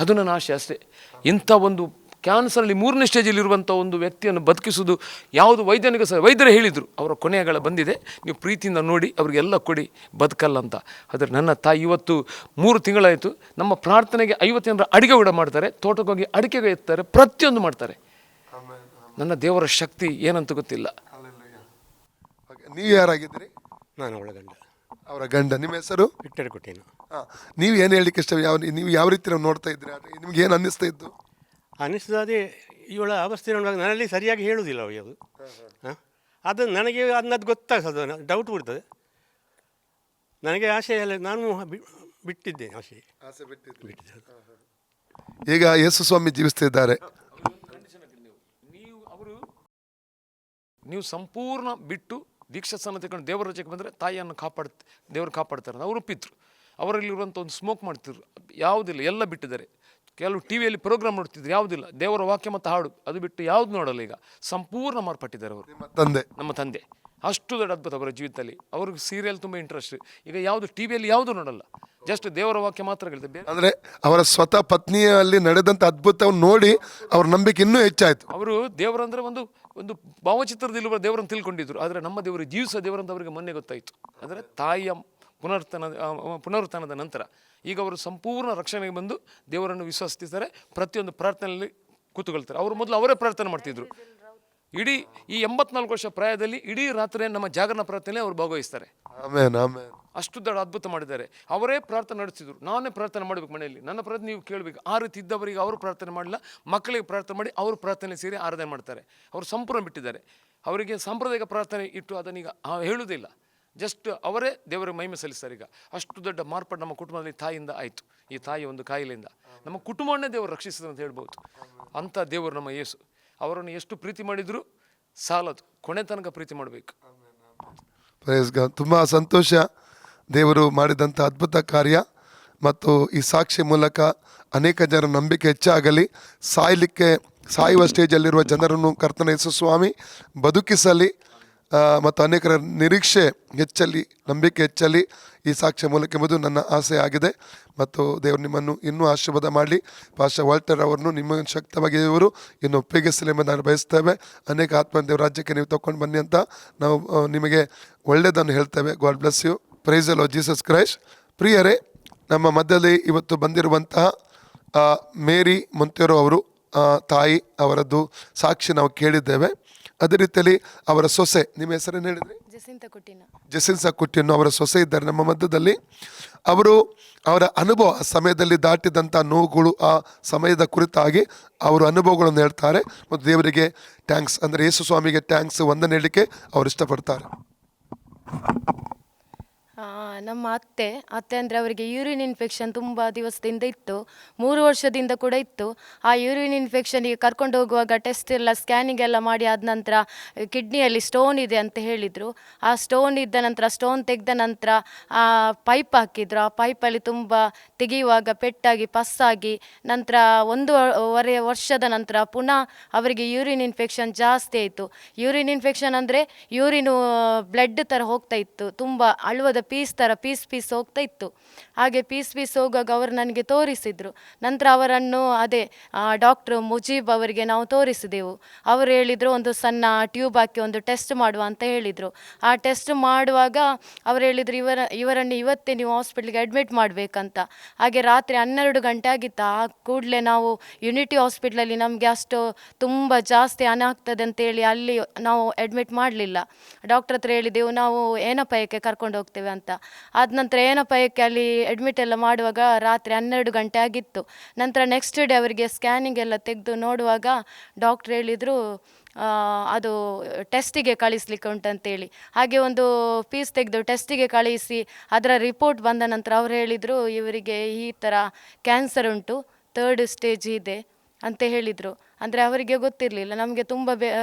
A: ಅದು ನನ್ನ ಆಶೆ ಅಷ್ಟೇ. ಇಂಥ ಒಂದು ಕ್ಯಾನ್ಸರಲ್ಲಿ 3ನೇ ಸ್ಟೇಜಲ್ಲಿ ಇರುವಂಥ ಒಂದು ವ್ಯಕ್ತಿಯನ್ನು ಬದುಕಿಸುವುದು ಯಾವುದು ವೈದ್ಯರು ಹೇಳಿದರು, ಅವರ ಕೊನೆಗಳ ಬಂದಿದೆ, ನೀವು ಪ್ರೀತಿಯಿಂದ ನೋಡಿ ಅವರಿಗೆಲ್ಲ ಕೊಡಿ, ಬದುಕಲ್ಲ ಅಂತ. ಆದರೆ ನನ್ನ ತಾಯಿ ಇವತ್ತು 3 ತಿಂಗಳಾಯಿತು. ನಮ್ಮ ಪ್ರಾರ್ಥನೆಗೆ 50 ಜನರ ಅಡಿಗೆ ಕೂಡ ಮಾಡ್ತಾರೆ, ತೋಟಕ್ಕೆ ಹೋಗಿ ಅಡಿಕೆಗೆ ಎತ್ತಾರೆ, ಪ್ರತಿಯೊಂದು ಮಾಡ್ತಾರೆ. ನನ್ನ ದೇವರ ಶಕ್ತಿ ಏನಂತ ಗೊತ್ತಿಲ್ಲ.
B: ನೀವು ಯಾರಾಗಿದ್ದೀರಿ?
E: ನಾನು ಅವಳ ಗಂಡ.
B: ಅವರ ಗಂಡ. ನಿಮ್ಮ ಹೆಸರು?
E: ವಿಕ್ಟರ್ ಕೊಟ್ಟೇನು.
B: ನೀವು ಏನು ಹೇಳಲಿಕ್ಕೆ ಇಷ್ಟ? ನೀವು ಯಾವ ರೀತಿ ನಾವು ನೋಡ್ತಾ ಇದ್ರಿ? ನಿಮ್ಗೆ ಏನು ಅನ್ನಿಸ್ತಾ ಇತ್ತು?
E: ಅನ್ನಿಸ್ತದೆ, ಇವಳ ಅವಸ್ಥೆ ನೋಡುವಾಗ ನನ್ನಲ್ಲಿ ಸರಿಯಾಗಿ ಹೇಳುವುದಿಲ್ಲ ಅದು. ಅದು ನನಗೆ ಅನ್ನೋದು ಗೊತ್ತಾಗ್ತದೆ, ಡೌಟ್ ಬಿಡ್ತದೆ ನನಗೆ. ಆಸೆ ಎಲ್ಲ ನಾನು ಬಿಟ್ಟಿದ್ದೆ, ಆಸೆ ಬಿಟ್ಟಿದ್ದೆ.
B: ಈಗ ಯೇಸು ಸ್ವಾಮಿ ಜೀವಿಸ್ತಿದ್ದಾರೆ.
A: ನೀವು ಸಂಪೂರ್ಣ ಬಿಟ್ಟು ದೀಕ್ಷಾಸ್ಥಾನ ತಗೊಂಡು ದೇವರ ರಜೆಗೆ ಬಂದರೆ ತಾಯಿಯನ್ನು ದೇವರು ಕಾಪಾಡ್ತಾರೆ. ಅವರು ಒಪ್ಪಿದ್ರು. ಅವರಲ್ಲಿರುವಂಥ ಒಂದು ಸ್ಮೋಕ್ ಮಾಡ್ತಿದ್ರು, ಯಾವುದಿಲ್ಲ, ಎಲ್ಲ ಬಿಟ್ಟಿದ್ದಾರೆ. ಕೆಲವು ಟಿ ವಿಯಲ್ಲಿ ಪ್ರೋಗ್ರಾಮ್ ನೋಡ್ತಿದ್ರು, ಯಾವುದಿಲ್ಲ, ದೇವರ ವಾಕ್ಯ ಮತ್ತು ಹಾಡು ಅದು ಬಿಟ್ಟು ಯಾವುದು ನೋಡಲ್ಲ. ಈಗ ಸಂಪೂರ್ಣ ಮಾರ್ಪಟ್ಟಿದ್ದಾರೆ ಅವರು. ನಮ್ಮ ತಂದೆ ಅಷ್ಟು ದೊಡ್ಡ ಅದ್ಭುತ ಅವರ ಜೀವಿತದಲ್ಲಿ. ಅವ್ರಿಗೆ ಸೀರಿಯಲ್ ತುಂಬ ಇಂಟ್ರೆಸ್ಟ್. ಈಗ ಯಾವುದು ಟಿ ವಿಯಲ್ಲಿ ಯಾವುದು ನೋಡಲ್ಲ, ಜಸ್ಟ್ ದೇವರ ವಾಕ್ಯ ಮಾತ್ರ ಹೇಳಿದೆ. ಬೇರೆ
B: ಅಂದರೆ ಅವರ ಸ್ವತಃ ಪತ್ನಿಯಲ್ಲಿ ನಡೆದಂಥ ಅದ್ಭುತವನ್ನು ನೋಡಿ ಅವ್ರ ನಂಬಿಕೆ ಇನ್ನೂ ಹೆಚ್ಚಾಯಿತು.
A: ಅವರು ದೇವರಂದ್ರೆ ಒಂದು ಒಂದು ಭಾವಚಿತ್ರದಲ್ಲಿ ದೇವರನ್ನು ತಿಳ್ಕೊಂಡಿದ್ರು. ಆದರೆ ನಮ್ಮ ದೇವರು ಜೀವಿಸ ದೇವರಂತ ಅವರಿಗೆ ಮೊನ್ನೆ ಗೊತ್ತಾಯಿತು. ಅಂದರೆ ತಾಯಿಯ ಪುನರುತ್ಥಾನದ ನಂತರ ಈಗ ಅವರು ಸಂಪೂರ್ಣ ರಕ್ಷಣೆಗೆ ಬಂದು ದೇವರನ್ನು ವಿಶ್ವಸಿಸ್ತಾರೆ. ಪ್ರತಿಯೊಂದು ಪ್ರಾರ್ಥನೆಯಲ್ಲಿ ಕೂತುಕೊಳ್ತಾರೆ. ಅವರು ಮೊದಲು ಅವರೇ ಪ್ರಾರ್ಥನೆ ಮಾಡ್ತಿದ್ರು. ಇಡೀ ಈ 84 ವರ್ಷ ಪ್ರಾಯದಲ್ಲಿ ಇಡೀ ರಾತ್ರಿ ನಮ್ಮ ಜಾಗರಣ ಪ್ರಾರ್ಥನೆ ಅವರು ಭಾಗವಹಿಸ್ತಾರೆ.
B: ಆಮೇನ್ ಆಮೇನ್.
A: ಅಷ್ಟು ದೊಡ್ಡ ಅದ್ಭುತ ಮಾಡಿದ್ದಾರೆ. ಅವರೇ ಪ್ರಾರ್ಥನೆ ನಡೆಸಿದ್ರು. ನಾನೇ ಪ್ರಾರ್ಥನೆ ಮಾಡಬೇಕು ಮನೆಯಲ್ಲಿ, ನನ್ನ ಪ್ರಾರ್ಥನೆ ನೀವು ಕೇಳಬೇಕು. ಆ ರೀತಿ ಇದ್ದವರಿಗೆ ಅವರು ಪ್ರಾರ್ಥನೆ ಮಾಡಲಿಲ್ಲ, ಮಕ್ಕಳಿಗೆ ಪ್ರಾರ್ಥನೆ ಮಾಡಿ ಅವರು ಪ್ರಾರ್ಥನೆ ಸೇರಿ ಆರಾಧನೆ ಮಾಡ್ತಾರೆ. ಅವರು ಸಂಪೂರ್ಣ ಬಿಟ್ಟಿದ್ದಾರೆ. ಅವರಿಗೆ ಸಾಂಪ್ರದಾಯಿಕ ಪ್ರಾರ್ಥನೆ ಇಟ್ಟು ಅದನ್ನೀಗ ಹೇಳುವುದಿಲ್ಲ. ಜಸ್ಟ್ ಅವರೇ ದೇವರಿಗೆ ಮಹಿಮೆ ಸಲ್ಲಿಸ್ತಾರೆ. ಈಗ ಅಷ್ಟು ದೊಡ್ಡ ಮಾರ್ಪಾಡು ನಮ್ಮ ಕುಟುಂಬದಲ್ಲಿ ತಾಯಿಯಿಂದ ಆಯಿತು. ಈ ತಾಯಿ ಒಂದು ಕಾಯಿಲೆಯಿಂದ ನಮ್ಮ ಕುಟುಂಬವನ್ನೇ ದೇವರು ರಕ್ಷಿಸಿದ್ರು ಅಂತ ಹೇಳ್ಬೋದು. ಅಂಥ ದೇವರು ನಮ್ಮ ಯೇಸು. ಅವರನ್ನು ಎಷ್ಟು ಪ್ರೀತಿ ಮಾಡಿದರೂ ಸಾಲದು, ಕೊನೆ ತನಕ ಪ್ರೀತಿ ಮಾಡಬೇಕು.
B: Praise God. ತುಂಬ ಸಂತೋಷ ದೇವರು ಮಾಡಿದಂಥ ಅದ್ಭುತ ಕಾರ್ಯ ಮತ್ತು ಈ ಸಾಕ್ಷಿ ಮೂಲಕ ಅನೇಕ ಜನರ ನಂಬಿಕೆ ಹೆಚ್ಚಾಗಲಿ. ಸಾಯುವ ಸ್ಟೇಜಲ್ಲಿರುವ ಜನರನ್ನು ಕರ್ತನ ಯೇಸು ಸ್ವಾಮಿ ಬದುಕಿಸಲಿ ಮತ್ತು ಅನೇಕರ ನಿರೀಕ್ಷೆ ಹೆಚ್ಚಲಿ, ನಂಬಿಕೆ ಹೆಚ್ಚಲಿ ಈ ಸಾಕ್ಷ್ಯ ಮೂಲಕ ಎಂಬುದು ನನ್ನ ಆಸೆ ಆಗಿದೆ. ಮತ್ತು ದೇವರು ನಿಮ್ಮನ್ನು ಇನ್ನೂ ಆಶೀರ್ವಾದ ಮಾಡಲಿ. ಪಾಸ್ಟರ್ ವಾಲ್ಟರ್ ಅವರನ್ನು ನಿಮ್ಮ ಶಕ್ತವಾಗಿ ದೇವರು ಇನ್ನು ಉಪಯೋಗಿಸಲಿ ಎಂಬುದು ನಾನು ಬಯಸ್ತೇವೆ. ಅನೇಕ ಆತ್ಮ ದೇವರ ರಾಜ್ಯಕ್ಕೆ ನೀವು ತಗೊಂಡು ಬನ್ನಿ ಅಂತ ನಾವು ನಿಮಗೆ ಒಳ್ಳೆಯದನ್ನು ಹೇಳ್ತೇವೆ. God bless you. Praise the Lord Jesus Christ. ಪ್ರಿಯರೇ, ನಮ್ಮ ಮಧ್ಯದಲ್ಲಿ ಇವತ್ತು ಬಂದಿರುವಂತಹ ಮೇರಿ ಮೊಂತೆರೊ ಅವರು ತಾಯಿ ಅವರದ್ದು ಸಾಕ್ಷಿ ನಾವು ಕೇಳಿದ್ದೇವೆ. ಅದೇ ರೀತಿಯಲ್ಲಿ ಅವರ ಸೊಸೆ, ನಿಮ್ಮ ಹೆಸರೇನು ಹೇಳಿದ್ರಿ? ಜೆಸಿನ್ಸಾ ಕುಟ್ಟಿಯನ್ನು ಅವರ ಸೊಸೆ ಇದ್ದಾರೆ ನಮ್ಮ ಮಧ್ಯದಲ್ಲಿ. ಅವರು ಅವರ ಅನುಭವ ಸಮಯದಲ್ಲಿ ದಾಟಿದಂಥ ನೋವುಗಳು, ಆ ಸಮಯದ ಕುರಿತಾಗಿ ಅವರು ಅನುಭವಗಳನ್ನು ಹೇಳ್ತಾರೆ ಮತ್ತು ದೇವರಿಗೆ ಟ್ಯಾಂಕ್ಸ್ ಅಂದರೆ ಯೇಸು ಸ್ವಾಮಿಗೆ ಟ್ಯಾಂಕ್ಸ್ ವಂದನೆ ಹೇಳಲಿಕ್ಕೆ ಅವರು ಇಷ್ಟಪಡ್ತಾರೆ.
D: ನಮ್ಮ ಅತ್ತೆ ಅಂದರೆ ಅವರಿಗೆ ಯೂರಿನ್ ಇನ್ಫೆಕ್ಷನ್ ತುಂಬ ದಿವಸದಿಂದ ಇತ್ತು, 3 ವರ್ಷದಿಂದ ಕೂಡ ಇತ್ತು. ಆ ಯೂರಿನ್ ಇನ್ಫೆಕ್ಷನಿಗೆ ಕರ್ಕೊಂಡು ಹೋಗುವಾಗ ಟೆಸ್ಟ್ ಎಲ್ಲ ಸ್ಕ್ಯಾನಿಂಗ್ ಎಲ್ಲ ಮಾಡಿ ಆದ ನಂತರ ಕಿಡ್ನಿಯಲ್ಲಿ ಸ್ಟೋನ್ ಇದೆ ಅಂತ ಹೇಳಿದರು. ಆ ಸ್ಟೋನ್ ಇದ್ದ ನಂತರ ಸ್ಟೋನ್ ತೆಗೆದ ನಂತರ ಆ ಪೈಪ್ ಹಾಕಿದ್ರು. ಆ ಪೈಪಲ್ಲಿ ತುಂಬ ತೆಗೆಯುವಾಗ ಪೆಟ್ಟಾಗಿ ಪಸ್ಸಾಗಿ ನಂತರ 1.5 ವರ್ಷದ ನಂತರ ಪುನಃ ಅವರಿಗೆ ಯೂರಿನ್ ಇನ್ಫೆಕ್ಷನ್ ಜಾಸ್ತಿ ಆಯಿತು. ಯೂರಿನ್ ಇನ್ಫೆಕ್ಷನ್ ಅಂದರೆ ಯೂರಿನು ಬ್ಲಡ್ ಥರ ಹೋಗ್ತಾ ಇತ್ತು, ತುಂಬ ಅಳುವದ ಪೀಸ್ ಹೋಗ್ತಾ ಇತ್ತು. ಹಾಗೆ ಪೀಸ್ ಹೋಗುವಾಗ ಅವರು ನನಗೆ ತೋರಿಸಿದರು. ನಂತರ ಅವರನ್ನು ಡಾಕ್ಟ್ರು ಮುಜೀಬ್ ಅವರಿಗೆ ನಾವು ತೋರಿಸಿದೆವು. ಅವರು ಹೇಳಿದರು ಒಂದು ಸಣ್ಣ ಟ್ಯೂಬ್ ಹಾಕಿ ಒಂದು ಟೆಸ್ಟ್ ಮಾಡುವ ಅಂತ ಹೇಳಿದರು. ಆ ಟೆಸ್ಟ್ ಮಾಡುವಾಗ ಅವರು ಹೇಳಿದರು ಇವರನ್ನು ಇವತ್ತೇ ನೀವು ಹಾಸ್ಪಿಟ್ಲಿಗೆ ಅಡ್ಮಿಟ್ ಮಾಡಬೇಕಂತ. ಹಾಗೆ ರಾತ್ರಿ 12 ಗಂಟೆ ಆಗಿತ್ತು. ಆ ಕೂಡಲೇ ನಾವು ಯುನಿಟಿ ಹಾಸ್ಪಿಟ್ಲಲ್ಲಿ ನಮಗೆ ಅಷ್ಟು ತುಂಬ ಜಾಸ್ತಿ ಹಣ ಆಗ್ತದೆ ಅಂತೇಳಿ ಅಲ್ಲಿ ನಾವು ಅಡ್ಮಿಟ್ ಮಾಡಲಿಲ್ಲ. ಡಾಕ್ಟ್ರ್ ಹತ್ರ ಹೇಳಿದೆವು ನಾವು ಏನಪಾಯಕ್ಕೆ ಕರ್ಕೊಂಡು ಹೋಗ್ತೇವೆ ಅಂತ. ಆದ ನಂತರ ಏನಪಾಯಕ್ಕೆ ಅಲ್ಲಿ ಅಡ್ಮಿಟ್ ಎಲ್ಲ ಮಾಡುವಾಗ ರಾತ್ರಿ 12 ಗಂಟೆ ಆಗಿತ್ತು. ನಂತರ ನೆಕ್ಸ್ಟ್ ಡೇ ಅವರಿಗೆ ಸ್ಕ್ಯಾನಿಂಗ್ ಎಲ್ಲ ತೆಗೆದು ನೋಡುವಾಗ ಡಾಕ್ಟ್ರ್ ಹೇಳಿದರು ಅದು ಟೆಸ್ಟಿಗೆ ಕಳಿಸ್ಲಿಕ್ಕೆ ಉಂಟಂತೇಳಿ. ಹಾಗೆ ಒಂದು ಪೀಸ್ ತೆಗೆದು ಟೆಸ್ಟಿಗೆ ಕಳಿಸಿ ಅದರ ರಿಪೋರ್ಟ್ ಬಂದ ನಂತರ ಅವರು ಹೇಳಿದರು ಇವರಿಗೆ ಈ ಥರ ಕ್ಯಾನ್ಸರ್ ಉಂಟು, 3rd ಸ್ಟೇಜ್ ಇದೆ ಅಂತ ಹೇಳಿದರು. ಅಂದರೆ ಅವರಿಗೆ ಗೊತ್ತಿರಲಿಲ್ಲ, ನಮಗೆ ತುಂಬ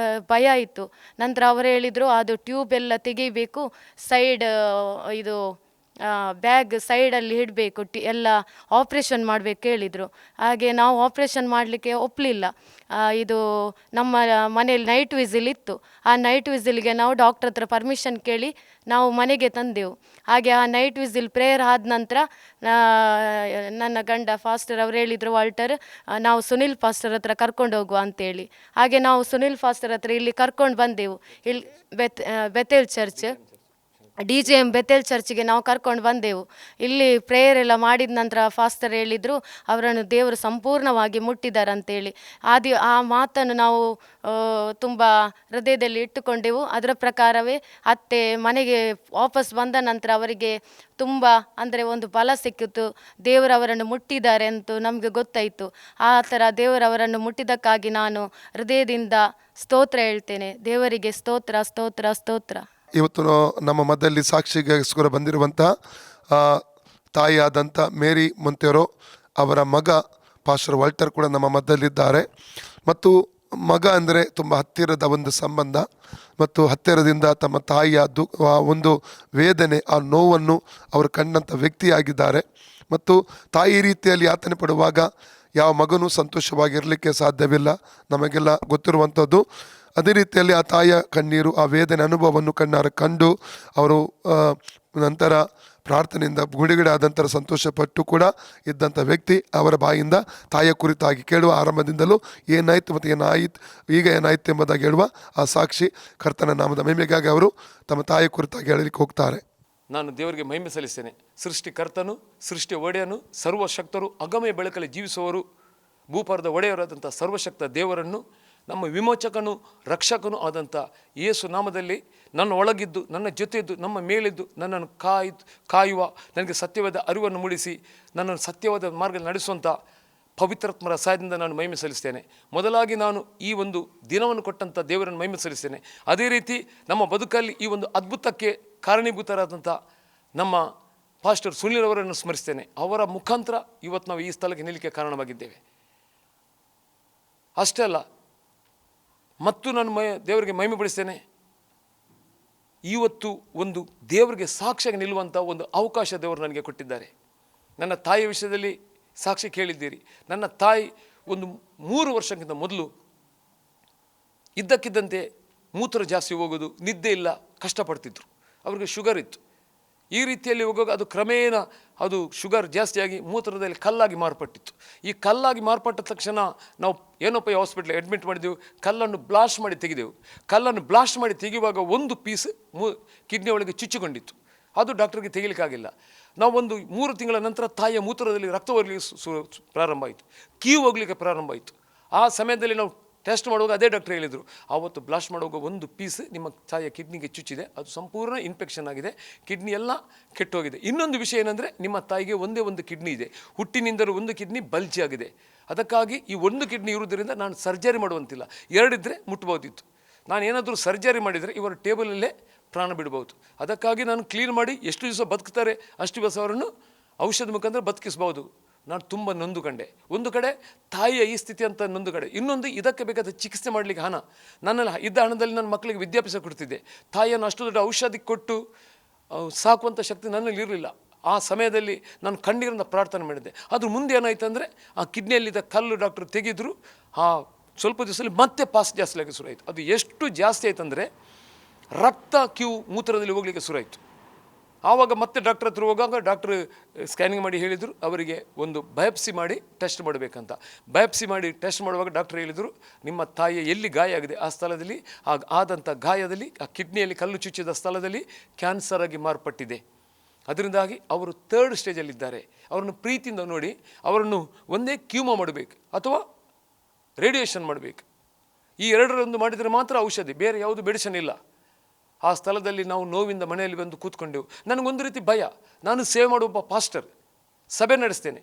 D: ಭಯ ಆಯಿತು. ನಂತರ ಅವರು ಹೇಳಿದರು ಅದು ಟ್ಯೂಬ್ ಎಲ್ಲ ತೆಗಿಬೇಕು, ಇದು ಬ್ಯಾಗ್ ಸೈಡಲ್ಲಿ ಇಡಬೇಕು, ಎಲ್ಲ ಆಪ್ರೇಷನ್ ಮಾಡಬೇಕು ಹೇಳಿದರು. ಹಾಗೆ ನಾವು ಆಪ್ರೇಷನ್ ಮಾಡಲಿಕ್ಕೆ ಒಪ್ಪಲಿಲ್ಲ. ಇದು ನಮ್ಮ ಮನೆಯಲ್ಲಿ ನೈಟ್ ವಿಸಿಲ್ ಇತ್ತು. ಆ ನೈಟ್ ವಿಸಿಲ್ಗೆ ನಾವು ಡಾಕ್ಟ್ರ್ ಹತ್ರ ಪರ್ಮಿಷನ್ ಕೇಳಿ ನಾವು ಮನೆಗೆ ತಂದೆವು. ಹಾಗೆ ಆ ನೈಟ್ ವಿಸಿಲ್ ಪ್ರೇಯರ್ ಆದ ನಂತರ ನನ್ನ ಗಂಡ ಫಾಸ್ಟರ್ ಅವರು ಹೇಳಿದರು ವಾಲ್ಟರ್ ನಾವು ಸುನಿಲ್ ಫಾಸ್ಟರ್ ಹತ್ರ ಕರ್ಕೊಂಡು ಹೋಗುವ ಅಂತೇಳಿ. ಹಾಗೆ ನಾವು ಸುನಿಲ್ ಫಾಸ್ಟರ್ ಹತ್ರ ಇಲ್ಲಿ ಕರ್ಕೊಂಡು ಬಂದೆವು. ಇಲ್ಲಿ ಬೆಥೆಲ್ ಚರ್ಚ್ DJM ಬೆಥೆಲ್ ಚರ್ಚಿಗೆ ನಾವು ಕರ್ಕೊಂಡು ಬಂದೆವು. ಇಲ್ಲಿ ಪ್ರೇಯರ್ ಎಲ್ಲ ಮಾಡಿದ ನಂತರ ಫಾಸ್ಟರ್ ಹೇಳಿದರು ಅವರನ್ನು ದೇವರು ಸಂಪೂರ್ಣವಾಗಿ ಮುಟ್ಟಿದ್ದಾರೆ ಅಂತೇಳಿ. ಆ ಮಾತನ್ನು ನಾವು ತುಂಬ ಹೃದಯದಲ್ಲಿ ಇಟ್ಟುಕೊಂಡೆವು. ಅದರ ಪ್ರಕಾರವೇ ಅತ್ತೆ ಮನೆಗೆ ವಾಪಸ್ ಬಂದ ನಂತರ ಅವರಿಗೆ ತುಂಬ ಅಂದರೆ ಒಂದು ಬಲ ಸಿಕ್ಕಿತು. ದೇವರವರನ್ನು ಮುಟ್ಟಿದ್ದಾರೆ ಅಂತ ನಮಗೆ ಗೊತ್ತಾಯಿತು. ಆ ಥರ ದೇವರವರನ್ನು ಮುಟ್ಟಿದ್ದಕ್ಕಾಗಿ ನಾನು ಹೃದಯದಿಂದ ಸ್ತೋತ್ರ ಹೇಳ್ತೇನೆ. ದೇವರಿಗೆ ಸ್ತೋತ್ರ ಸ್ತೋತ್ರ ಸ್ತೋತ್ರ.
B: ಇವತ್ತು ನಮ್ಮ ಮಧ್ಯದಲ್ಲಿ ಸಾಕ್ಷಿಗೋಸ್ಕರ ಬಂದಿರುವಂತಹ ತಾಯಿಯಾದಂಥ ಮೇರಿ ಮೊಂತೆರೊ ಅವರ ಮಗ ಪಾಸ್ಟರ್ ವಾಲ್ಟರ್ ಕೂಡ ನಮ್ಮ ಮಧ್ಯದಲ್ಲಿದ್ದಾರೆ. ಮತ್ತು ಮಗ ಅಂದರೆ ತುಂಬ ಹತ್ತಿರದ ಒಂದು ಸಂಬಂಧ ಮತ್ತು ಹತ್ತಿರದಿಂದ ತಮ್ಮ ತಾಯಿಯ ಒಂದು ವೇದನೆ, ಆ ನೋವನ್ನು ಅವರು ಕಂಡಂಥ ವ್ಯಕ್ತಿಯಾಗಿದ್ದಾರೆ. ಮತ್ತು ತಾಯಿ ಈ ರೀತಿಯಲ್ಲಿ ಯಾತನೆ ಪಡುವಾಗ ಯಾವ ಮಗನೂ ಸಂತೋಷವಾಗಿರಲಿಕ್ಕೆ ಸಾಧ್ಯವಿಲ್ಲ, ನಮಗೆಲ್ಲ ಗೊತ್ತಿರುವಂಥದ್ದು. ಅದೇ ರೀತಿಯಲ್ಲಿ ಆ ತಾಯಿಯ ಕಣ್ಣೀರು, ಆ ವೇದನೆ ಅನುಭವವನ್ನು ಕಣ್ಣಾರ ಕಂಡು ಅವರು ನಂತರ ಪ್ರಾರ್ಥನೆಯಿಂದ ಗುಡಿಗಡೆ ಆದ ನಂತರ ಸಂತೋಷಪಟ್ಟು ಕೂಡ ಇದ್ದಂಥ ವ್ಯಕ್ತಿ ಅವರ ಬಾಯಿಂದ ತಾಯಿಯ ಕುರಿತಾಗಿ ಕೇಳುವ ಆರಂಭದಿಂದಲೂ ಏನಾಯಿತು ಮತ್ತು ಏನಾಯಿತು ಈಗ ಏನಾಯಿತು ಎಂಬುದಾಗಿ ಹೇಳುವ ಆ ಸಾಕ್ಷಿ ಕರ್ತನ ನಾಮದ ಮಹಿಮೆಗಾಗಿ ಅವರು ತಮ್ಮ ತಾಯಿಯ ಕುರಿತಾಗಿ ಹೇಳಲಿಕ್ಕೆ ಹೋಗ್ತಾರೆ.
A: ನಾನು ದೇವರಿಗೆ ಮಹಿಮೆ ಸಲ್ಲಿಸ್ತೇನೆ. ಸೃಷ್ಟಿಕರ್ತನು, ಸೃಷ್ಟಿಯ ಒಡೆಯನು, ಸರ್ವಶಕ್ತರು, ಅಗಮಯ ಬೆಳಕಲ್ಲಿ ಜೀವಿಸುವವರು, ಭೂಪರದ ಒಡೆಯರಾದಂಥ ಸರ್ವಶಕ್ತ ದೇವರನ್ನು, ನಮ್ಮ ವಿಮೋಚಕನು ರಕ್ಷಕನೂ ಆದಂಥ ಯೇಸು ನಾಮದಲ್ಲಿ ನನ್ನ ಒಳಗಿದ್ದು, ನನ್ನ ಜೊತೆಯಿದ್ದು, ನಮ್ಮ ಮೇಲಿದ್ದು, ನನ್ನನ್ನು ಕಾಯುವ, ನನಗೆ ಸತ್ಯವಾದ ಅರಿವನ್ನು ಮೂಡಿಸಿ ನನ್ನನ್ನು ಸತ್ಯವಾದ ಮಾರ್ಗ ನಡೆಸುವಂಥ ಪವಿತ್ರಾತ್ಮರ ಸಹಾಯದಿಂದ ನಾನು ಮಹಿಮೆ ಸಲ್ಲಿಸ್ತೇನೆ. ಮೊದಲಾಗಿ ನಾನು ಈ ಒಂದು ದಿನವನ್ನು ಕೊಟ್ಟಂಥ ದೇವರನ್ನು ಮಹಿಮೆ ಸಲ್ಲಿಸ್ತೇನೆ. ಅದೇ ರೀತಿ ನಮ್ಮ ಬದುಕಲ್ಲಿ ಈ ಒಂದು ಅದ್ಭುತಕ್ಕೆ ಕಾರಣೀಭೂತರಾದಂಥ ನಮ್ಮ ಪಾಸ್ಟರ್ ಸುನಿಲ್ ಅವರನ್ನು ಸ್ಮರಿಸ್ತೇನೆ. ಅವರ ಮುಖಾಂತರ ಇವತ್ತು ನಾವು ಈ ಸ್ಥಳಕ್ಕೆ ನಿಲ್ಲಕ್ಕೆ ಕಾರಣವಾಗಿದ್ದೇವೆ. ಅಷ್ಟೇ ಅಲ್ಲ, ಮತ್ತು ನಾನು ದೇವರಿಗೆ ಮಹಿಮೆ ಪಡಿಸ್ತೇನೆ. ಇವತ್ತು ಒಂದು ದೇವರಿಗೆ ಸಾಕ್ಷಿಯಾಗಿ ನಿಲ್ಲುವಂಥ ಒಂದು ಅವಕಾಶ ದೇವರು ನನಗೆ ಕೊಟ್ಟಿದ್ದಾರೆ. ನನ್ನ ತಾಯಿಯ ವಿಷಯದಲ್ಲಿ ಸಾಕ್ಷಿ ಕೇಳಿದ್ದೀರಿ. ನನ್ನ ತಾಯಿ ಒಂದು 3 ವರ್ಷಕ್ಕಿಂತ ಮೊದಲು ಇದ್ದಕ್ಕಿದ್ದಂತೆ ಮೂತ್ರ ಜಾಸ್ತಿ ಹೋಗೋದು, ನಿದ್ದೆ ಇಲ್ಲ, ಕಷ್ಟಪಡ್ತಿದ್ರು. ಅವ್ರಿಗೆ ಶುಗರ್ ಇತ್ತು. ಈ ರೀತಿಯಲ್ಲಿ ಹೋಗುವಾಗ ಅದು ಕ್ರಮೇಣ ಅದು ಶುಗರ್ ಜಾಸ್ತಿಯಾಗಿ ಮೂತ್ರದಲ್ಲಿ ಕಲ್ಲಾಗಿ ಮಾರ್ಪಟ್ಟಿತ್ತು. ಈ ಕಲ್ಲಾಗಿ ಮಾರ್ಪಟ್ಟ ತಕ್ಷಣ ನಾವು ಏನಪ್ಪ ಹಾಸ್ಪಿಟ್ಲ್ ಅಡ್ಮಿಟ್ ಮಾಡಿದೆವು. ಕಲ್ಲನ್ನು ಬ್ಲಾಸ್ಟ್ ಮಾಡಿ ತೆಗೆದೆವು. ಕಲ್ಲನ್ನು ಬ್ಲಾಸ್ಟ್ ಮಾಡಿ ತೆಗೆಯುವಾಗ ಒಂದು ಪೀಸ್ ಕಿಡ್ನಿ ಒಳಗೆ ಚುಚ್ಚಿಕೊಂಡಿತ್ತು. ಅದು ಡಾಕ್ಟರ್ಗೆ ತೆಗಿಲಿಕ್ಕಾಗಿಲ್ಲ. ನಾವು ಒಂದು 3 ತಿಂಗಳ ನಂತರ ತಾಯಿಯ ಮೂತ್ರದಲ್ಲಿ ರಕ್ತ ಹೋಗಲಿಕ್ಕೆ ಪ್ರಾರಂಭ ಆಯಿತು, ಕೀವು ಹೋಗಲಿಕ್ಕೆ ಪ್ರಾರಂಭ ಆಯಿತು. ಆ ಸಮಯದಲ್ಲಿ ನಾವು ಟೆಸ್ಟ್ ಮಾಡುವಾಗ ಅದೇ ಡಾಕ್ಟರ್ ಹೇಳಿದರು, ಆವತ್ತು ಬ್ಲಾಸ್ಟ್ ಮಾಡುವಾಗ ಒಂದು ಪೀಸ್ ನಿಮ್ಮ ತಾಯಿಯ ಕಿಡ್ನಿಗೆ ಚುಚ್ಚಿದೆ, ಅದು ಸಂಪೂರ್ಣ ಇನ್ಫೆಕ್ಷನ್ ಆಗಿದೆ, ಕಿಡ್ನಿ ಎಲ್ಲ ಕೆಟ್ಟೋಗಿದೆ. ಇನ್ನೊಂದು ವಿಷಯ ಏನಂದರೆ, ನಿಮ್ಮ ತಾಯಿಗೆ ಒಂದೇ ಒಂದು ಕಿಡ್ನಿ ಇದೆ, ಹುಟ್ಟಿನಿಂದಲೂ ಒಂದು ಕಿಡ್ನಿ ಬಲ್ಜಿ ಆಗಿದೆ. ಅದಕ್ಕಾಗಿ ಈ ಒಂದು ಕಿಡ್ನಿ ಇರುವುದರಿಂದ ನಾನು ಸರ್ಜರಿ ಮಾಡುವಂತಿಲ್ಲ. 2 ಇದ್ದರೆ ಮುಟ್ಬೋದಿತ್ತು. ನಾನು ಏನಾದರೂ ಸರ್ಜರಿ ಮಾಡಿದರೆ ಇವರ ಟೇಬಲಲ್ಲೇ ಪ್ರಾಣ ಬಿಡ್ಬೋದು. ಅದಕ್ಕಾಗಿ ನಾನು ಕ್ಲೀನ್ ಮಾಡಿ ಎಷ್ಟು ದಿವಸ ಬದುಕ್ತಾರೆ ಅಷ್ಟು ದಿವಸ ಅವರನ್ನು ಔಷಧ ಮುಖಾಂತರ ಬದುಕಿಸ್ಬೋದು. ನಾನು ತುಂಬ ನೊಂದು ಕಂಡೆ. ಒಂದು ಕಡೆ ತಾಯಿಯ ಈ ಸ್ಥಿತಿ ಅಂತ ನೊಂದು ಕಡೆ, ಇನ್ನೊಂದು ಇದಕ್ಕೆ ಬೇಕಾದ ಚಿಕಿತ್ಸೆ ಮಾಡಲಿಕ್ಕೆ ಹಣ, ನನ್ನಲ್ಲಿ ಇದ್ದ ಹಣದಲ್ಲಿ ನನ್ನ ಮಕ್ಕಳಿಗೆ ವಿದ್ಯಾಭ್ಯಾಸ ಕೊಡ್ತಿದ್ದೆ. ತಾಯಿಯನ್ನು ಅಷ್ಟು ದೊಡ್ಡ ಔಷಧಿ ಕೊಟ್ಟು ಸಾಕುವಂಥ ಶಕ್ತಿ ನನ್ನಲ್ಲಿ ಇರಲಿಲ್ಲ. ಆ ಸಮಯದಲ್ಲಿ ನಾನು ಕಣ್ಣೀರಿಂದ ಪ್ರಾರ್ಥನೆ ಮಾಡಿದ್ದೆ. ಅದ್ರ ಮುಂದೆ ಏನಾಯ್ತು ಅಂದರೆ, ಆ ಕಿಡ್ನಿಯಲ್ಲಿದ್ದ ಕಲ್ಲು ಡಾಕ್ಟರ್ ತೆಗೆದ್ರು. ಆ ಸ್ವಲ್ಪ ದಿವಸದಲ್ಲಿ ಮತ್ತೆ ಪಾಸ್ ಜಾಸ್ತಿ ಆಗಿ ಶುರು ಆಯಿತು. ಅದು ಎಷ್ಟು ಜಾಸ್ತಿ ಆಯ್ತಂದರೆ ರಕ್ತ ಮೂತ್ರದಲ್ಲಿ ಹೋಗಲಿಕ್ಕೆ ಶುರು ಆಯಿತು. ಆವಾಗ ಮತ್ತೆ ಡಾಕ್ಟರ್ ಹತ್ರ ಹೋಗುವಾಗ ಡಾಕ್ಟ್ರ್ ಸ್ಕ್ಯಾನಿಂಗ್ ಮಾಡಿ ಹೇಳಿದರು, ಅವರಿಗೆ ಒಂದು ಬಯಾಪ್ಸಿ ಮಾಡಿ ಟೆಸ್ಟ್ ಮಾಡಬೇಕಂತ. ಬಯಾಪ್ಸಿ ಮಾಡಿ ಟೆಸ್ಟ್ ಮಾಡುವಾಗ ಡಾಕ್ಟರ್ ಹೇಳಿದರು, ನಿಮ್ಮ ತಾಯಿಯ ಎಲ್ಲಿ ಗಾಯ ಆಗಿದೆ ಆ ಸ್ಥಳದಲ್ಲಿ, ಆದಂಥ ಗಾಯದಲ್ಲಿ, ಆ ಕಿಡ್ನಿಯಲ್ಲಿ ಕಲ್ಲು ಚುಚ್ಚಿದ ಸ್ಥಳದಲ್ಲಿ ಕ್ಯಾನ್ಸರ್ ಆಗಿ ಮಾರ್ಪಟ್ಟಿದೆ. ಅದರಿಂದಾಗಿ ಅವರು 3rd ಸ್ಟೇಜಲ್ಲಿದ್ದಾರೆ. ಅವರನ್ನು ಪ್ರೀತಿಯಿಂದ ನೋಡಿ, ಅವರನ್ನು ಒಂದೇ ಕ್ಯೂಮೋ ಮಾಡಬೇಕು ಅಥವಾ ರೇಡಿಯೇಷನ್ ಮಾಡಬೇಕು. ಈ 2ರ ಮಾಡಿದರೆ ಮಾತ್ರ ಔಷಧಿ, ಬೇರೆ ಯಾವುದು ಮೆಡಿಸಿನ್ ಇಲ್ಲ. ಆ ಸ್ಥಳದಲ್ಲಿ ನಾವು ನೋವಿಂದ ಮನೆಯಲ್ಲಿ ಬಂದು ಕೂತ್ಕೊಂಡೆವು. ನನಗೊಂದು ರೀತಿ ಭಯ. ನಾನು ಸೇವೆ ಮಾಡುವ ಒಬ್ಬ ಪಾಸ್ಟರ್, ಸಭೆ ನಡೆಸ್ತೇನೆ.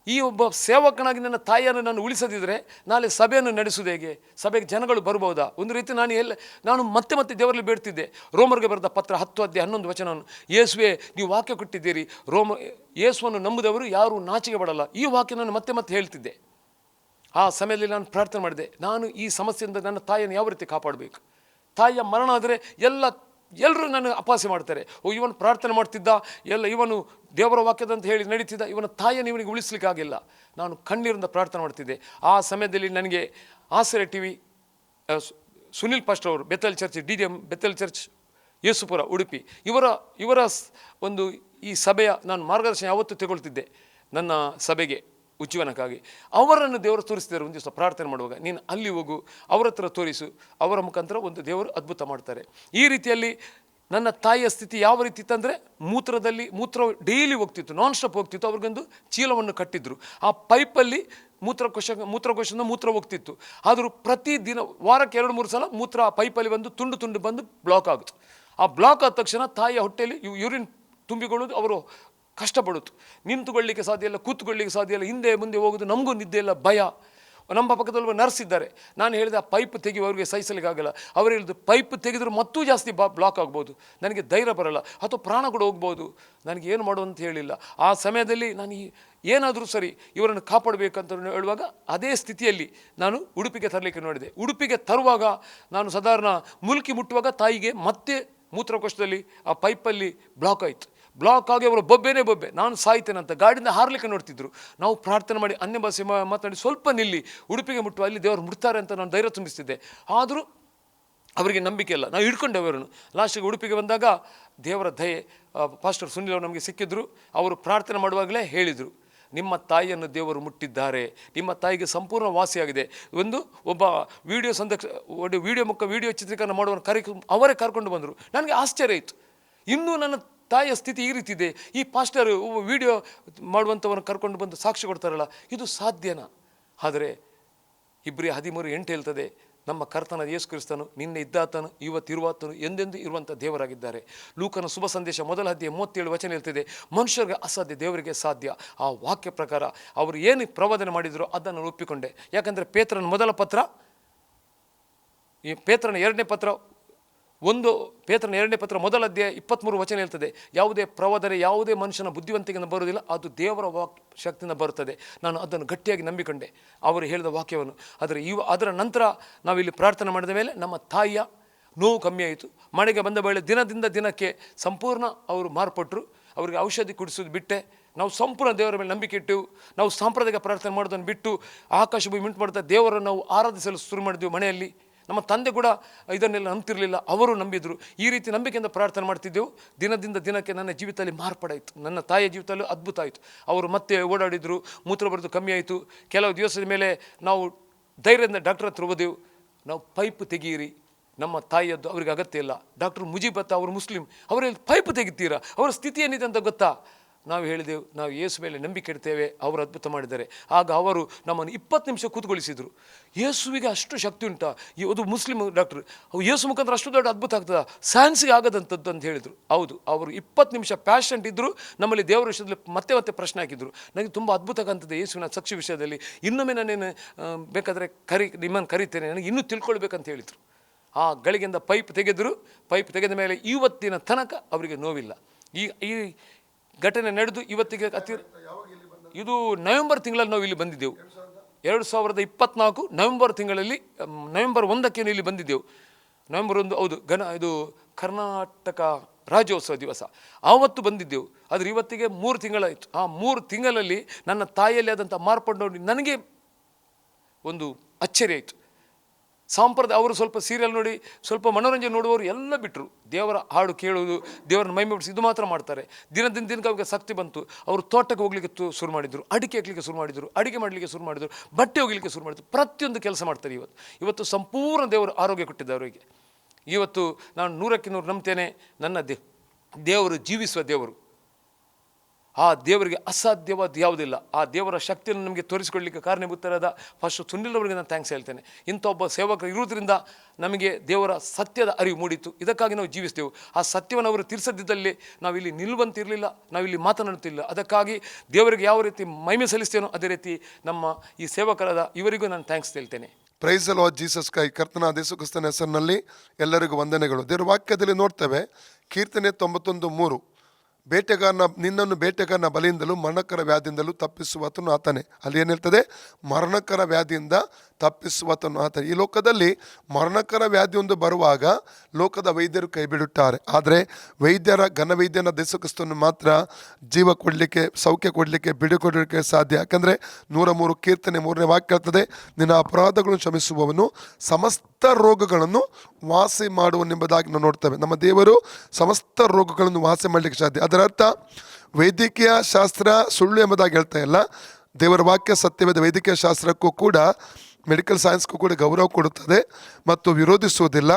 A: ಈ ಒಬ್ಬ ಸೇವಕನಾಗಿ ನನ್ನ ತಾಯಿಯನ್ನು ನಾನು ಉಳಿಸದಿದ್ದರೆ ನಾಳೆ ಸಭೆಯನ್ನು ನಡೆಸುವುದು ಹೇಗೆ? ಸಭೆಗೆ ಜನಗಳು ಬರ್ಬೋದಾ? ಒಂದು ರೀತಿ ನಾನು ಮತ್ತೆ ಮತ್ತೆ ದೇವರಲ್ಲಿ ಬೇಡ್ತಿದ್ದೆ. ರೋಮರ್ಗೆ ಬರೆದ ಪತ್ರ 10:11 ಯೇಸುವೆ, ನೀವು ವಾಕ್ಯ ಕೊಟ್ಟಿದ್ದೀರಿ, ಯೇಸುವನ್ನು ನಂಬುದವರು ಯಾರೂ ನಾಚಿಕೆ ಪಡಲ್ಲ. ಈ ವಾಕ್ಯ ನಾನು ಮತ್ತೆ ಮತ್ತೆ ಹೇಳ್ತಿದ್ದೆ. ಆ ಸಮಯದಲ್ಲಿ ನಾನು ಪ್ರಾರ್ಥನೆ ಮಾಡಿದೆ, ನಾನು ಈ ಸಮಸ್ಯೆಯಿಂದ ನನ್ನ ತಾಯಿಯನ್ನು ಯಾವ ರೀತಿ ಕಾಪಾಡಬೇಕು? ತಾಯಿಯ ಮರಣ ಆದರೆ ಎಲ್ಲರೂ ನನಗೆ ಅಪಹಾಸ್ಯ ಮಾಡ್ತಾರೆ. ಇವನು ಪ್ರಾರ್ಥನೆ ಮಾಡ್ತಿದ್ದ, ಇವನು ದೇವರ ವಾಕ್ಯದಂತ ಹೇಳಿ ನಡೀತಿದ್ದ, ಇವನ ತಾಯಿಯನ್ನು ಇವನಿಗೆ ಉಳಿಸ್ಲಿಕ್ಕಾಗಿಲ್ಲ. ನಾನು ಕಣ್ಣೀರಿಂದ ಪ್ರಾರ್ಥನೆ ಮಾಡ್ತಿದ್ದೆ. ಆ ಸಮಯದಲ್ಲಿ ನನಗೆ ಆಸರೆ ಟಿವಿ ಸುನಿಲ್ ಪಾಸ್ಟರ್ ಅವರು, Bethel church, DDM Bethel church, Yesupura, Udupi, ಇವರ ಒಂದು ಈ ಸಭೆಯ ನಾನು ಮಾರ್ಗದರ್ಶನ ಯಾವತ್ತೂ ತಗೊಳ್ತಿದ್ದೆ ನನ್ನ ಸಭೆಗೆ ಉಜ್ಜೀವನಕ್ಕಾಗಿ. ಅವರನ್ನು ದೇವರು ತೋರಿಸ್ತಿದ್ದಾರೆ. ಒಂದು ದಿವಸ ಪ್ರಾರ್ಥನೆ ಮಾಡುವಾಗ, ನೀನು ಅಲ್ಲಿ ಹೋಗು, ಅವರ ಹತ್ರ ತೋರಿಸು, ಅವರ ಮುಖಾಂತರ ಒಂದು ದೇವರು ಅದ್ಭುತ ಮಾಡ್ತಾರೆ. ಈ ರೀತಿಯಲ್ಲಿ ನನ್ನ ತಾಯಿಯ ಸ್ಥಿತಿ ಯಾವ ರೀತಿ ಇತ್ತಂದರೆ, ಮೂತ್ರ ಡೈಲಿ ಹೋಗ್ತಿತ್ತು, ನಾನ್ ಸ್ಟಾಪ್ ಹೋಗ್ತಿತ್ತು. ಅವ್ರಿಗೊಂದು ಚೀಲವನ್ನು ಕಟ್ಟಿದ್ರು. ಆ ಪೈಪಲ್ಲಿ ಮೂತ್ರಕೋಶದಿಂದ ಮೂತ್ರ ಹೋಗ್ತಿತ್ತು. ಆದರೂ ಪ್ರತಿದಿನ ವಾರಕ್ಕೆ 2-3 ಸಲ ಮೂತ್ರ ಆ ಪೈಪಲ್ಲಿ ಬಂದು ತುಂಡು ಬಂದು ಬ್ಲಾಕ್ ಆಗುತ್ತೆ. ಆ ಬ್ಲಾಕ್ ಆದ ತಕ್ಷಣ ತಾಯಿಯ ಹೊಟ್ಟೆಯಲ್ಲಿ ಯೂರಿನ್ ತುಂಬಿಕೊಳ್ಳೋದು ಅವರು ಕಷ್ಟಪಡುತ್ತು. ನಿಂತುಕೊಳ್ಳಿಕ್ಕೆ ಸಾಧ್ಯ ಇಲ್ಲ, ಕೂತ್ಕೊಳ್ಳಿಕ್ಕೆ ಸಾಧ್ಯ ಇಲ್ಲ, ಹಿಂದೆ ಮುಂದೆ ಹೋಗೋದು, ನಮಗೂ ನಿದ್ದೆ ಇಲ್ಲ, ಭಯ. ನಮ್ಮ ಪಕ್ಕದಲ್ಲಿ ನರ್ಸ್ ಇದ್ದಾರೆ. ನಾನು ಹೇಳಿದೆ, ಆ ಪೈಪ್ ತೆಗೆಯುವ ಅವ್ರಿಗೆ ಸಹಿಸಲಿಕ್ಕಾಗಲ್ಲ. ಅವರು ಹೇಳಿದ್ರು, ಪೈಪ್ ತೆಗೆದರೂ ಮತ್ತೂ ಜಾಸ್ತಿ ಬ್ಲಾಕ್ ಆಗ್ಬೋದು, ನನಗೆ ಧೈರ್ಯ ಬರಲ್ಲ, ಅಥವಾ ಪ್ರಾಣ ಕೂಡ ಹೋಗ್ಬೋದು, ನನಗೆ ಏನು ಮಾಡುವಂತ ಹೇಳಿಲ್ಲ. ಆ ಸಮಯದಲ್ಲಿ ನಾನು ಏನಾದರೂ ಸರಿ ಇವರನ್ನು ಕಾಪಾಡಬೇಕಂತ ಹೇಳುವಾಗ ಅದೇ ಸ್ಥಿತಿಯಲ್ಲಿ ನಾನು ಉಡುಪಿಗೆ ತರಲಿಕ್ಕೆ ನೋಡಿದೆ. ಉಡುಪಿಗೆ ತರುವಾಗ ನಾನು ಸಾಧಾರಣ ಮುಲ್ಕಿ ಮುಟ್ಟುವಾಗ ತಾಯಿಗೆ ಮತ್ತೆ ಮೂತ್ರಕೋಶದಲ್ಲಿ ಆ ಪೈಪಲ್ಲಿ ಬ್ಲಾಕ್ ಆಯಿತು. ಬ್ಲಾಕ್ ಆಗಿ ಅವರು ಬೊಬ್ಬೆ, ನಾನು ಸಾಯ್ತೇನಂತ ಗಾಡಿಯಿಂದ ಹಾರಲಿಕ್ಕೆ ನೋಡ್ತಿದ್ರು. ನಾವು ಪ್ರಾರ್ಥನೆ ಮಾಡಿ ಅನ್ಯ ಭಾಷೆ ಮಾತಾಡಿ ಸ್ವಲ್ಪ ನಿಲ್ಲಿ, ಉಡುಪಿಗೆ ಮುಟ್ಟುವ, ಅಲ್ಲಿ ದೇವರು ಮುಟ್ತಾರೆ ಅಂತ ನಾನು ಧೈರ್ಯ ತುಂಬಿಸ್ತಿದ್ದೆ. ಆದರೂ ಅವರಿಗೆ ನಂಬಿಕೆ ಇಲ್ಲ. ನಾವು ಹಿಡ್ಕೊಂಡೆವು ಅವರನ್ನು. ಲಾಸ್ಟಿಗೆ ಉಡುಪಿಗೆ ಬಂದಾಗ ದೇವರ ದಯೆ, ಪಾಸ್ಟರ್ ಸುನಿಲ್ ಅವರು ನಮಗೆ ಸಿಕ್ಕಿದ್ರು. ಅವರು ಪ್ರಾರ್ಥನೆ ಮಾಡುವಾಗಲೇ ಹೇಳಿದರು, ನಿಮ್ಮ ತಾಯಿಯನ್ನು ದೇವರು ಮುಟ್ಟಿದ್ದಾರೆ, ನಿಮ್ಮ ತಾಯಿಗೆ ಸಂಪೂರ್ಣ ವಾಸಿಯಾಗಿದೆ. ಒಬ್ಬ ವಿಡಿಯೋ ಚಿತ್ರೀಕರಣ ಮಾಡುವ ಅವರೇ ಕರ್ಕೊಂಡು ಬಂದರು. ನನಗೆ ಆಶ್ಚರ್ಯ ಆಯಿತು, ಇನ್ನೂ ನನ್ನ ತಾಯಿಯ ಸ್ಥಿತಿ ಈ ರೀತಿ ಇದೆ, ಈ ಪಾಸ್ಟರ್ ವಿಡಿಯೋ ಮಾಡುವಂಥವ್ರನ್ನ ಕರ್ಕೊಂಡು ಬಂದು ಸಾಕ್ಷಿ ಕೊಡ್ತಾರಲ್ಲ, ಇದು ಸಾಧ್ಯನಾ? ಆದರೆ ಇಬ್ರಿಯ 13:8 ಹೇಳ್ತದೆ, ನಮ್ಮ ಕರ್ತನ ಯೇಸು ಕ್ರಿಸ್ತನು ನಿನ್ನೆ ಇದ್ದಾತನು, ಇವತ್ತಿರುವಾತನು, ಎಂದೆಂದು ಇರುವಂಥ ದೇವರಾಗಿದ್ದಾರೆ. ಲೂಕನ ಶುಭ ಸಂದೇಶ 1:37 ಹೇಳ್ತಿದೆ, ಮನುಷ್ಯರಿಗೆ ಅಸಾಧ್ಯ, ದೇವರಿಗೆ ಸಾಧ್ಯ. ಆ ವಾಕ್ಯ ಪ್ರಕಾರ ಅವರು ಏನು ಪ್ರವಾದನೆ ಮಾಡಿದ್ರು ಅದನ್ನು ಒಪ್ಪಿಕೊಂಡೆ. ಯಾಕಂದರೆ ಪೇತ್ರನ ಮೊದಲ ಪತ್ರ, ಈ ಪೇತ್ರನ ಎರಡನೇ ಪತ್ರ 1 ಅಧ್ಯಾಯ 23 ಹೇಳ್ತದೆ, ಯಾವುದೇ ಪ್ರವಾದನೆ ಯಾವುದೇ ಮನುಷ್ಯನ ಬುದ್ಧಿವಂತಿಕೆಯಿಂದ ಬರುವುದಿಲ್ಲ, ಅದು ದೇವರ ಶಕ್ತಿಯಿಂದ ಬರುತ್ತದೆ. ನಾನು ಅದನ್ನು ಗಟ್ಟಿಯಾಗಿ ನಂಬಿಕೊಂಡೆ, ಅವರು ಹೇಳಿದ ವಾಕ್ಯವನ್ನು. ಅದರ ನಂತರ ನಾವಿಲ್ಲಿ ಪ್ರಾರ್ಥನೆ ಮಾಡಿದ ಮೇಲೆ ನಮ್ಮ ತಾಯಿಯ ನೋವು ಕಮ್ಮಿ ಆಯಿತು. ಮನೆಗೆ ಬಂದ ವೇಳೆ ದಿನದಿಂದ ದಿನಕ್ಕೆ ಸಂಪೂರ್ಣ ಅವರು ಮಾರ್ಪಟ್ಟರು. ಅವರಿಗೆ ಔಷಧಿ ಕುಡಿಸೋದು ಬಿಟ್ಟೆ. ನಾವು ಸಂಪೂರ್ಣ ದೇವರ ಮೇಲೆ ನಂಬಿಕೆ ಇಟ್ಟೆವು. ನಾವು ಸಾಂಪ್ರದಾಯಿಕ ಪ್ರಾರ್ಥನೆ ಮಾಡೋದನ್ನು ಬಿಟ್ಟು ಆಕಾಶ ಭೂಮಿ ಮಿಂಟು ಮಾಡ್ತಾ ದೇವರನ್ನು ನಾವು ಆರಾಧಿಸಲು ಶುರು ಮಾಡಿದೆವು ಮನೆಯಲ್ಲಿ. ನಮ್ಮ ತಂದೆ ಕೂಡ ಇದನ್ನೆಲ್ಲ ನಂಬ್ತಿರಲಿಲ್ಲ, ಅವರು ನಂಬಿದರು. ಈ ರೀತಿ ನಂಬಿಕೆಯಿಂದ ಪ್ರಾರ್ಥನೆ ಮಾಡ್ತಿದ್ದೆವು. ದಿನದಿಂದ ದಿನಕ್ಕೆ ನನ್ನ ಜೀವಿತದಲ್ಲಿ ಮಾರ್ಪಾಡಾಯಿತು. ನನ್ನ ತಾಯಿಯ ಜೀವಿತದಲ್ಲಿ ಅದ್ಭುತ ಆಯಿತು. ಅವರು ಮತ್ತೆ ಓಡಾಡಿದರು, ಮೂತ್ರ ಬರೋದು ಕಮ್ಮಿ ಆಯಿತು. ಕೆಲವು ದಿವಸದ ಮೇಲೆ ನಾವು ಧೈರ್ಯದಿಂದ ಡಾಕ್ಟರ್ ಹತ್ರ ಹೋದೆವು. ನಾವು ಪೈಪ್ ತೆಗೀರಿ, ನಮ್ಮ ತಾಯಿಯದ್ದು ಅವ್ರಿಗೆ ಅಗತ್ಯ ಇಲ್ಲ. ಡಾಕ್ಟರ್ ಮುಜೀಬತ್ತ ಅವರು ಮುಸ್ಲಿಂ, ಅವರಲ್ಲಿ ಪೈಪ್ ತೆಗಿತೀರಾ, ಅವರ ಸ್ಥಿತಿ ಏನಿದೆ ಅಂತ ಗೊತ್ತಾ? ನಾವು ಹೇಳಿದೆವು, ನಾವು ಯೇಸು ಮೇಲೆ ನಂಬಿಕೆ ಇಡ್ತೇವೆ, ಅವರು ಅದ್ಭುತ ಮಾಡಿದ್ದಾರೆ. ಆಗ ಅವರು ನಮ್ಮನ್ನು 20 ನಿಮಿಷ ಕೂತ್ಕೊಳಿಸಿದರು. ಯೇಸುವಿಗೆ ಅಷ್ಟು ಶಕ್ತಿ ಉಂಟಾ? ಅದು ಮುಸ್ಲಿಂ ಡಾಕ್ಟ್ರು, ಯೇಸು ಮುಖಾಂತರ ಅಷ್ಟು ದೊಡ್ಡ ಅದ್ಭುತ ಆಗ್ತದ, ಸೈನ್ಸ್ಗೆ ಆಗದಂಥದ್ದು ಅಂತ ಹೇಳಿದರು. ಹೌದು, ಅವರು 20 ನಿಮಿಷ ಪ್ಯಾಷಂಟ್ ಇದ್ದರು. ನಮ್ಮಲ್ಲಿ ದೇವರ ವಿಷಯದಲ್ಲಿ ಮತ್ತೆ ಪ್ರಶ್ನೆ ಹಾಕಿದರು. ನನಗೆ ತುಂಬ ಅದ್ಭುತ ಕಾಣ್ತದೆ ಯೇಸುವಿನ ಸಾಕ್ಷಿ ವಿಷಯದಲ್ಲಿ, ಇನ್ನೊಮ್ಮೆ ನಾನೇನು ಬೇಕಾದರೆ ನಿಮ್ಮನ್ನು ಕರಿತೇನೆ, ನನಗೆ ಇನ್ನೂ ತಿಳ್ಕೊಳ್ಬೇಕಂತ ಹೇಳಿದರು. ಆ ಗಳಿಗೆಯಿಂದ ಪೈಪ್ ತೆಗೆದರು. ಪೈಪ್ ತೆಗೆದ ಮೇಲೆ ಇವತ್ತಿನ ತನಕ ಅವರಿಗೆ ನೋವಿಲ್ಲ. ಈ ಘಟನೆ ನಡೆದು ಇವತ್ತಿಗೆ ಇದು ನವೆಂಬರ್ ತಿಂಗಳಲ್ಲಿ ನಾವು ಇಲ್ಲಿ ಬಂದಿದ್ದೆವು. 2024 ನವೆಂಬರ್ ತಿಂಗಳಲ್ಲಿ, ನವೆಂಬರ್ 1ಕ್ಕೆ ಇಲ್ಲಿ ಬಂದಿದ್ದೆವು. ನವೆಂಬರ್ 1, ಹೌದು, ಇದು ಕರ್ನಾಟಕ ರಾಜ್ಯೋತ್ಸವ ದಿವಸ, ಆವತ್ತು ಬಂದಿದ್ದೆವು. ಆದರೆ ಇವತ್ತಿಗೆ 3 ತಿಂಗಳಾಯಿತು. ಆ 3 ತಿಂಗಳಲ್ಲಿ ನನ್ನ ತಾಯಿಯಲ್ಲಿ ಆದಂಥ ಮಾರ್ಪಾಡು ನೋಡಿ ನನಗೆ ಒಂದು ಅಚ್ಚರಿ ಆಯಿತು. ಅವರು ಸ್ವಲ್ಪ ಸೀರಿಯಲ್ ನೋಡಿ, ಸ್ವಲ್ಪ ಮನೋರಂಜನೆ ನೋಡುವವರು ಎಲ್ಲ ಬಿಟ್ಟರು. ದೇವರ ಹಾಡು ಕೇಳುವುದು, ದೇವರನ್ನ ಮಹಿಮೆ ಪಡಿಸಿ ಇದು ಮಾತ್ರ ಮಾಡ್ತಾರೆ. ದಿನದಿಂದ ದಿನಕ್ಕೆ ಅವ್ರಿಗೆ ಶಕ್ತಿ ಬಂತು. ಅವರು ತೋಟಕ್ಕೆ ಹೋಗ್ಲಿಕ್ಕೆ ಶುರು ಮಾಡಿದರು, ಅಡಿಕೆ ಹಾಕಲಿಕ್ಕೆ ಶುರು ಮಾಡಿದರು, ಅಡಿಗೆ ಮಾಡಲಿಕ್ಕೆ ಶುರು ಮಾಡಿದರು, ಬಟ್ಟೆ ಹೋಗಲಿಕ್ಕೆ ಶುರು ಮಾಡಿದರು. ಪ್ರತಿಯೊಂದು ಕೆಲಸ ಮಾಡ್ತಾರೆ. ಇವತ್ತು ಸಂಪೂರ್ಣ ದೇವರು ಆರೋಗ್ಯ ಕೊಟ್ಟಿದ್ದ ಅವರಿಗೆ. ಇವತ್ತು ನಾನು 100ಕ್ಕೆ 100 ನಂಬ್ತೇನೆ, ನನ್ನ ದೇವರು ಜೀವಿಸುವ ದೇವರು. ಆ ದೇವರಿಗೆ ಅಸಾಧ್ಯವಾದ ಯಾವುದಿಲ್ಲ. ಆ ದೇವರ ಶಕ್ತಿಯನ್ನು ನಮಗೆ ತೋರಿಸಿಕೊಳ್ಳಲಿಕ್ಕೆ ಕಾರಣಭೂತರಾದ ಫಸ್ಟ್ ಸುನಿಲ್ ಅವರಿಗೆ ನಾನು ಥ್ಯಾಂಕ್ಸ್ ಹೇಳ್ತೇನೆ. ಇಂಥ ಒಬ್ಬ ಸೇವಕರು ಇರುವುದರಿಂದ ನಮಗೆ ದೇವರ ಸತ್ಯದ ಅರಿವು ಮೂಡಿತು. ಇದಕ್ಕಾಗಿ ನಾವು ಜೀವಿಸ್ತೇವೆ. ಆ ಸತ್ಯವನ್ನು ಅವರು ತಿಳಿಸದಿದ್ದಲ್ಲಿ ನಾವಿಲ್ಲಿ ನಿಲ್ಲುವಂತಿರಲಿಲ್ಲ, ನಾವಿಲ್ಲಿ ಮಾತನಾಡುತ್ತಿಲ್ಲ. ಅದಕ್ಕಾಗಿ ದೇವರಿಗೆ ಯಾವ ರೀತಿ ಮಹಿಮೆ ಸಲ್ಲಿಸ್ತೇನೋ ಅದೇ ರೀತಿ ನಮ್ಮ ಈ ಸೇವಕರಾದ ಇವರಿಗೂ ನಾನು ಥ್ಯಾಂಕ್ಸ್ ಹೇಳ್ತೇನೆ.
B: Price the Lord Jesus Christ. ಕರ್ತನಾದ ಯೇಸು ಕ್ರಿಸ್ತನ ಹೆಸರಿನಲ್ಲಿ ಎಲ್ಲರಿಗೂ ವಂದನೆಗಳು. ದೇವರ ವಾಕ್ಯದಲ್ಲಿ ನೋಡ್ತೇವೆ, ಕೀರ್ತನೆ 91:3, ನಿನ್ನನ್ನು ಬೇಟೆಗಾರನ ಬಲಿಯಿಂದಲೂ ಮರಣಕರ ವ್ಯಾಧಿಯಿಂದಲೂ ತಪ್ಪಿಸುವತನು ಆತನೇ. ಅಲ್ಲಿ ಏನು ಹೇಳ್ತದೆ? ಮರಣಕರ ವ್ಯಾಧಿಯಿಂದ ತಪ್ಪಿಸುವತನು ಆತನೇ. ಈ ಲೋಕದಲ್ಲಿ ಮರಣಕರ ವ್ಯಾಧಿಯೊಂದು ಬರುವಾಗ ಲೋಕದ ವೈದ್ಯರು ಕೈ ಬಿಡುತ್ತಾರೆ. ಆದರೆ ಘನವೈದ್ಯನ ಯೇಸು ಕ್ರಿಸ್ತನು ಮಾತ್ರ ಜೀವ ಕೊಡಲಿಕ್ಕೆ, ಸೌಖ್ಯ ಕೊಡಲಿಕ್ಕೆ, ಬಿಡುಕೊಡಲಿಕ್ಕೆ ಸಾಧ್ಯ. ಯಾಕಂದರೆ 103 ಕೀರ್ತನೆ 3ನೇ ವಾಕ್ಯ ಹೇಳ್ತದೆ, ನಿನ್ನ ಅಪರಾಧಗಳನ್ನು ಕ್ಷಮಿಸುವವನು ಸಮಸ್ತ ರೋಗಗಳನ್ನು ವಾಸಿ ಮಾಡುವನೆಂಬುದಾಗಿ ನಾವು ನೋಡ್ತೇವೆ. ನಮ್ಮ ದೇವರು ಸಮಸ್ತ ರೋಗಗಳನ್ನು ವಾಸಿ ಮಾಡಲಿಕ್ಕೆ ಸಾಧ್ಯ. ಅದರ ಅರ್ಥ ವೈದ್ಯಕೀಯ ಶಾಸ್ತ್ರ ಸುಳ್ಳು ಎಂಬುದಾಗಿ ಹೇಳ್ತಾ ಇಲ್ಲ. ದೇವರ ವಾಕ್ಯ ಸತ್ಯವಾದ ವೈದ್ಯಕೀಯ ಶಾಸ್ತ್ರಕ್ಕೂ ಕೂಡ, ಮೆಡಿಕಲ್ ಸೈನ್ಸ್ಗೂ ಕೂಡ ಗೌರವ ಕೊಡುತ್ತದೆ ಮತ್ತು ವಿರೋಧಿಸುವುದಿಲ್ಲ.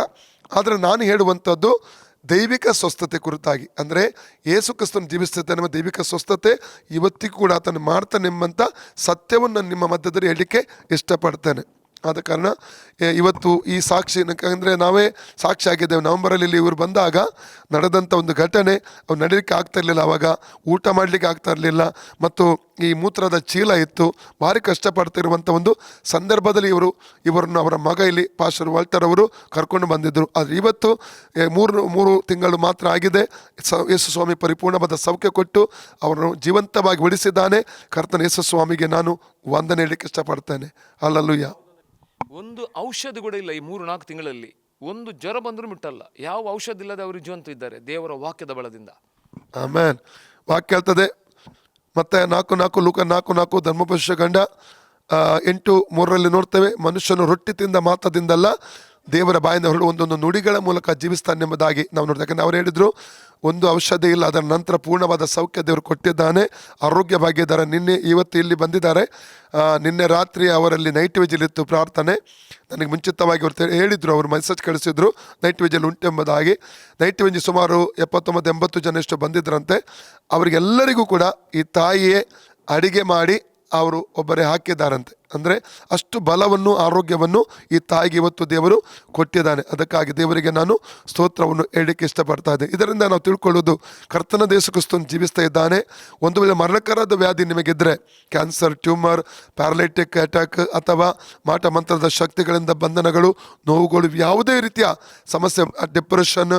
B: ಆದರೆ ನಾನು ಹೇಳುವಂಥದ್ದು ದೈವಿಕ ಸ್ವಸ್ಥತೆ ಕುರಿತಾಗಿ. ಅಂದರೆ ಯೇಸು ಕ್ರಿಸ್ತನು ಜೀವಿಸ್ತಾನೆ, ದೈವಿಕ ಸ್ವಸ್ಥತೆ ಇವತ್ತಿಗೂ ಕೂಡ ಆತನು ಮಾಡ್ತಾನೆಂಬಂಥ ಸತ್ಯವನ್ನು ನಿಮ್ಮ ಮಧ್ಯದಲ್ಲಿ ಹೇಳಲಿಕ್ಕೆ ಇಷ್ಟಪಡ್ತೇನೆ. ಆದ ಕಾರಣ ಇವತ್ತು ಈ ಸಾಕ್ಷಿ, ಯಾಕಂದರೆ ನಾವೇ ಸಾಕ್ಷಿ ಆಗಿದ್ದೇವೆ. ನವಂಬರಲ್ಲಿ ಇವರು ಬಂದಾಗ ನಡೆದಂಥ ಒಂದು ಘಟನೆ, ಅವ್ರು ನಡೀಲಿಕ್ಕೆ ಆಗ್ತಾ ಇರಲಿಲ್ಲ, ಆವಾಗ ಊಟ ಮಾಡಲಿಕ್ಕೆ ಆಗ್ತಾ ಇರಲಿಲ್ಲ, ಮತ್ತು ಈ ಮೂತ್ರದ ಚೀಲ ಇತ್ತು, ಭಾರಿ ಕಷ್ಟಪಡ್ತಿರುವಂಥ ಒಂದು ಸಂದರ್ಭದಲ್ಲಿ ಇವರನ್ನು ಅವರ ಮಗ ಇಲ್ಲಿ ಪಾಸ್ಟರ್ ವಾಲ್ಟರ್ ಅವರು ಕರ್ಕೊಂಡು ಬಂದಿದ್ದರು. ಆದರೆ ಇವತ್ತು 3 ತಿಂಗಳು ಮಾತ್ರ ಆಗಿದೆ. ಯೇಸು ಸ್ವಾಮಿ ಪರಿಪೂರ್ಣವಾದ ಸೌಖ್ಯ ಕೊಟ್ಟು ಅವರನ್ನು ಜೀವಂತವಾಗಿ ಉಳಿಸಿದ್ದಾನೆ. ಕರ್ತನ ಯೇಸು ಸ್ವಾಮಿಗೆ ನಾನು ವಂದನೆ ಹೇಳಲಿಕ್ಕೆ ಇಷ್ಟಪಡ್ತೇನೆ. ಹಲ್ಲೆಲೂಯಾ.
A: ಒಂದು ಔಷಧಿ ಕೂಡ ಇಲ್ಲ ಈ 3-4 ತಿಂಗಳಲ್ಲಿ. ಒಂದು ಜ್ವರ ಬಂದರೂ ಮುಟ್ಟಲ್ಲ. ಯಾವ ಔಷಧ ಇಲ್ಲದೆ ಅವರು ಜೀವಂತ ಇದ್ದಾರೆ ದೇವರ ವಾಕ್ಯದ ಬಲದಿಂದ.
B: ಆಮೇನ್. ವಾಕ್ಯ ಹೇಳ್ತದೆ ಮತ್ತೆ 4:4, ಲೂಕ 4:4, ಧರ್ಮೋಪದೇಶ ಗಂಡ 8:3 ನೋಡ್ತೇವೆ, ಮನುಷ್ಯನು ರೊಟ್ಟಿ ತಿಂದ ಮಾತ್ರದಿಂದಲ್ಲ ದೇವರ ಬಾಯಿಂದ ಹೊರಡು ಒಂದೊಂದು ನುಡಿಗಳ ಮೂಲಕ ಜೀವಿಸ್ತಾನೆ ಎಂಬುದಾಗಿ ನಾವು ನೋಡ್ತೀವಿ. ಯಾಕಂದರೆ ಅವ್ರು ಹೇಳಿದರು, ಒಂದು ಔಷಧಿ ಇಲ್ಲ, ಅದರ ನಂತರ ಪೂರ್ಣವಾದ ಸೌಖ್ಯ ದೇವರು ಕೊಟ್ಟಿದ್ದಾನೆ, ಆರೋಗ್ಯವಾಗಿದ್ದಾರೆ. ಇವತ್ತು ಇಲ್ಲಿ ಬಂದಿದ್ದಾರೆ. ನಿನ್ನೆ ರಾತ್ರಿ ಅವರಲ್ಲಿ ನೈಟ್ ವಿಜಿಲ್ ಇತ್ತು ಪ್ರಾರ್ಥನೆ. ನನಗೆ ಮುಂಚಿತವಾಗಿ ಅವ್ರು ಹೇಳಿದರು, ಅವರು ಮೆಸೇಜ್ ಕಳಿಸಿದ್ರು ನೈಟ್ ವಿಜಿಲ್ ಉಂಟೆಂಬುದಾಗಿ. ನೈಟ್ ವಿಜಿಲ್ ಸುಮಾರು 79-80 ಜನ ಎಷ್ಟು ಬಂದಿದ್ದರಂತೆ. ಅವರಿಗೆಲ್ಲರಿಗೂ ಕೂಡ ಈ ತಾಯಿಯೇ ಅಡಿಗೆ ಮಾಡಿ ಅವರು ಒಬ್ಬರೇ ಹಾಕಿದ್ದಾರಂತೆ. ಅಂದರೆ ಅಷ್ಟು ಬಲವನ್ನು ಆರೋಗ್ಯವನ್ನು ಈ ತಾಯಿಗೆ ಇವತ್ತು ದೇವರು ಕೊಟ್ಟಿದ್ದಾನೆ. ಅದಕ್ಕಾಗಿ ದೇವರಿಗೆ ನಾನು ಸ್ತೋತ್ರವನ್ನು ಹೇಳಲಿಕ್ಕೆ ಇಷ್ಟಪಡ್ತಾ ಇದ್ದೇನೆ. ಇದರಿಂದ ನಾವು ತಿಳ್ಕೊಳ್ಳೋದು, ಕರ್ತನ ಯೇಸು ಕ್ರಿಸ್ತನು ಜೀವಿಸ್ತಾ ಇದ್ದಾನೆ. ಒಂದು ವೇಳೆ ಮರಣಕರದ ವ್ಯಾಧಿ ನಿಮಗಿದ್ದರೆ, ಕ್ಯಾನ್ಸರ್, ಟ್ಯೂಮರ್, ಪ್ಯಾರಲೈಟಿಕ್ ಅಟ್ಯಾಕ್ ಅಥವಾ ಮಾಟ ಮಂತ್ರದ ಶಕ್ತಿಗಳಿಂದ ಬಂಧನಗಳು, ನೋವುಗಳು, ಯಾವುದೇ ರೀತಿಯ ಸಮಸ್ಯೆ, ಡಿಪ್ರೆಷನ್,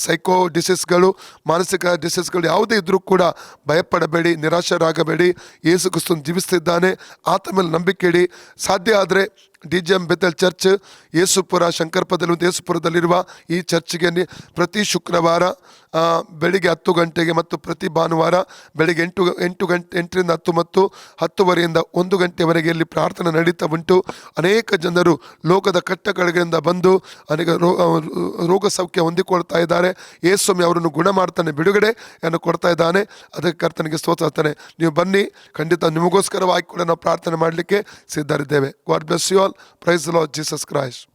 B: ಸೈಕೋ ಡಿಸೀಸ್ಗಳು, ಮಾನಸಿಕ ಡಿಸೀಸ್ಗಳು ಯಾವುದೇ ಇದ್ರೂ ಕೂಡ ಭಯಪಡಬೇಡಿ, ನಿರಾಶರಾಗಬೇಡಿ. ಯೇಸು ಕ್ರಿಸ್ತನು ಜೀವಿಸ್ತಿದ್ದಾನೆ. ಆತ ಮೇಲೆ ನಂಬಿಕೆ ಇಡಿ. ಸಾಧ್ಯ ಆದರೆ DGM ಬೆಥೆಲ್ ಚರ್ಚ್ ಯೇಸುಪುರ, ಶಂಕರಪದಲ್ಲಿ ಮತ್ತು ಯೇಸುಪುರದಲ್ಲಿರುವ ಈ ಚರ್ಚ್ಗೆ ಪ್ರತಿ ಶುಕ್ರವಾರ ಬೆಳಿಗ್ಗೆ 10 ಗಂಟೆಗೆ ಮತ್ತು ಪ್ರತಿ ಭಾನುವಾರ ಬೆಳಿಗ್ಗೆ 8ರಿಂದ 10 ಮತ್ತು 10:30ಯಿಂದ 1 ಗಂಟೆವರೆಗೆ ಇಲ್ಲಿ ಪ್ರಾರ್ಥನೆ ನಡೀತಾ ಉಂಟು. ಅನೇಕ ಜನರು ಲೋಕದ ಕಟ್ಟಕಡೆಗಳಿಂದ ಬಂದು ಅನೇಕ ರೋಗ ಸೌಖ್ಯ ಹೊಂದಿಕೊಳ್ತಾ ಇದ್ದಾರೆ. ಯೇಸುಸ್ವಾಮಿ ಅವರನ್ನು ಗುಣ ಮಾಡ್ತಾನೆ, ಬಿಡುಗಡೆಯನ್ನು ಕೊಡ್ತಾ ಇದ್ದಾನೆ. ಅದಕ್ಕೆ ಕರ್ತನಿಗೆ ಸ್ತೋತ್ರ. ನೀವು ಬನ್ನಿ, ಖಂಡಿತ ನಿಮಗೋಸ್ಕರವಾಗಿ ಕೂಡ ನಾವು ಪ್ರಾರ್ಥನೆ ಮಾಡಲಿಕ್ಕೆ ಸಿದ್ಧರಿದ್ದೇವೆ. God bless you all. Praise the Lord Jesus Christ.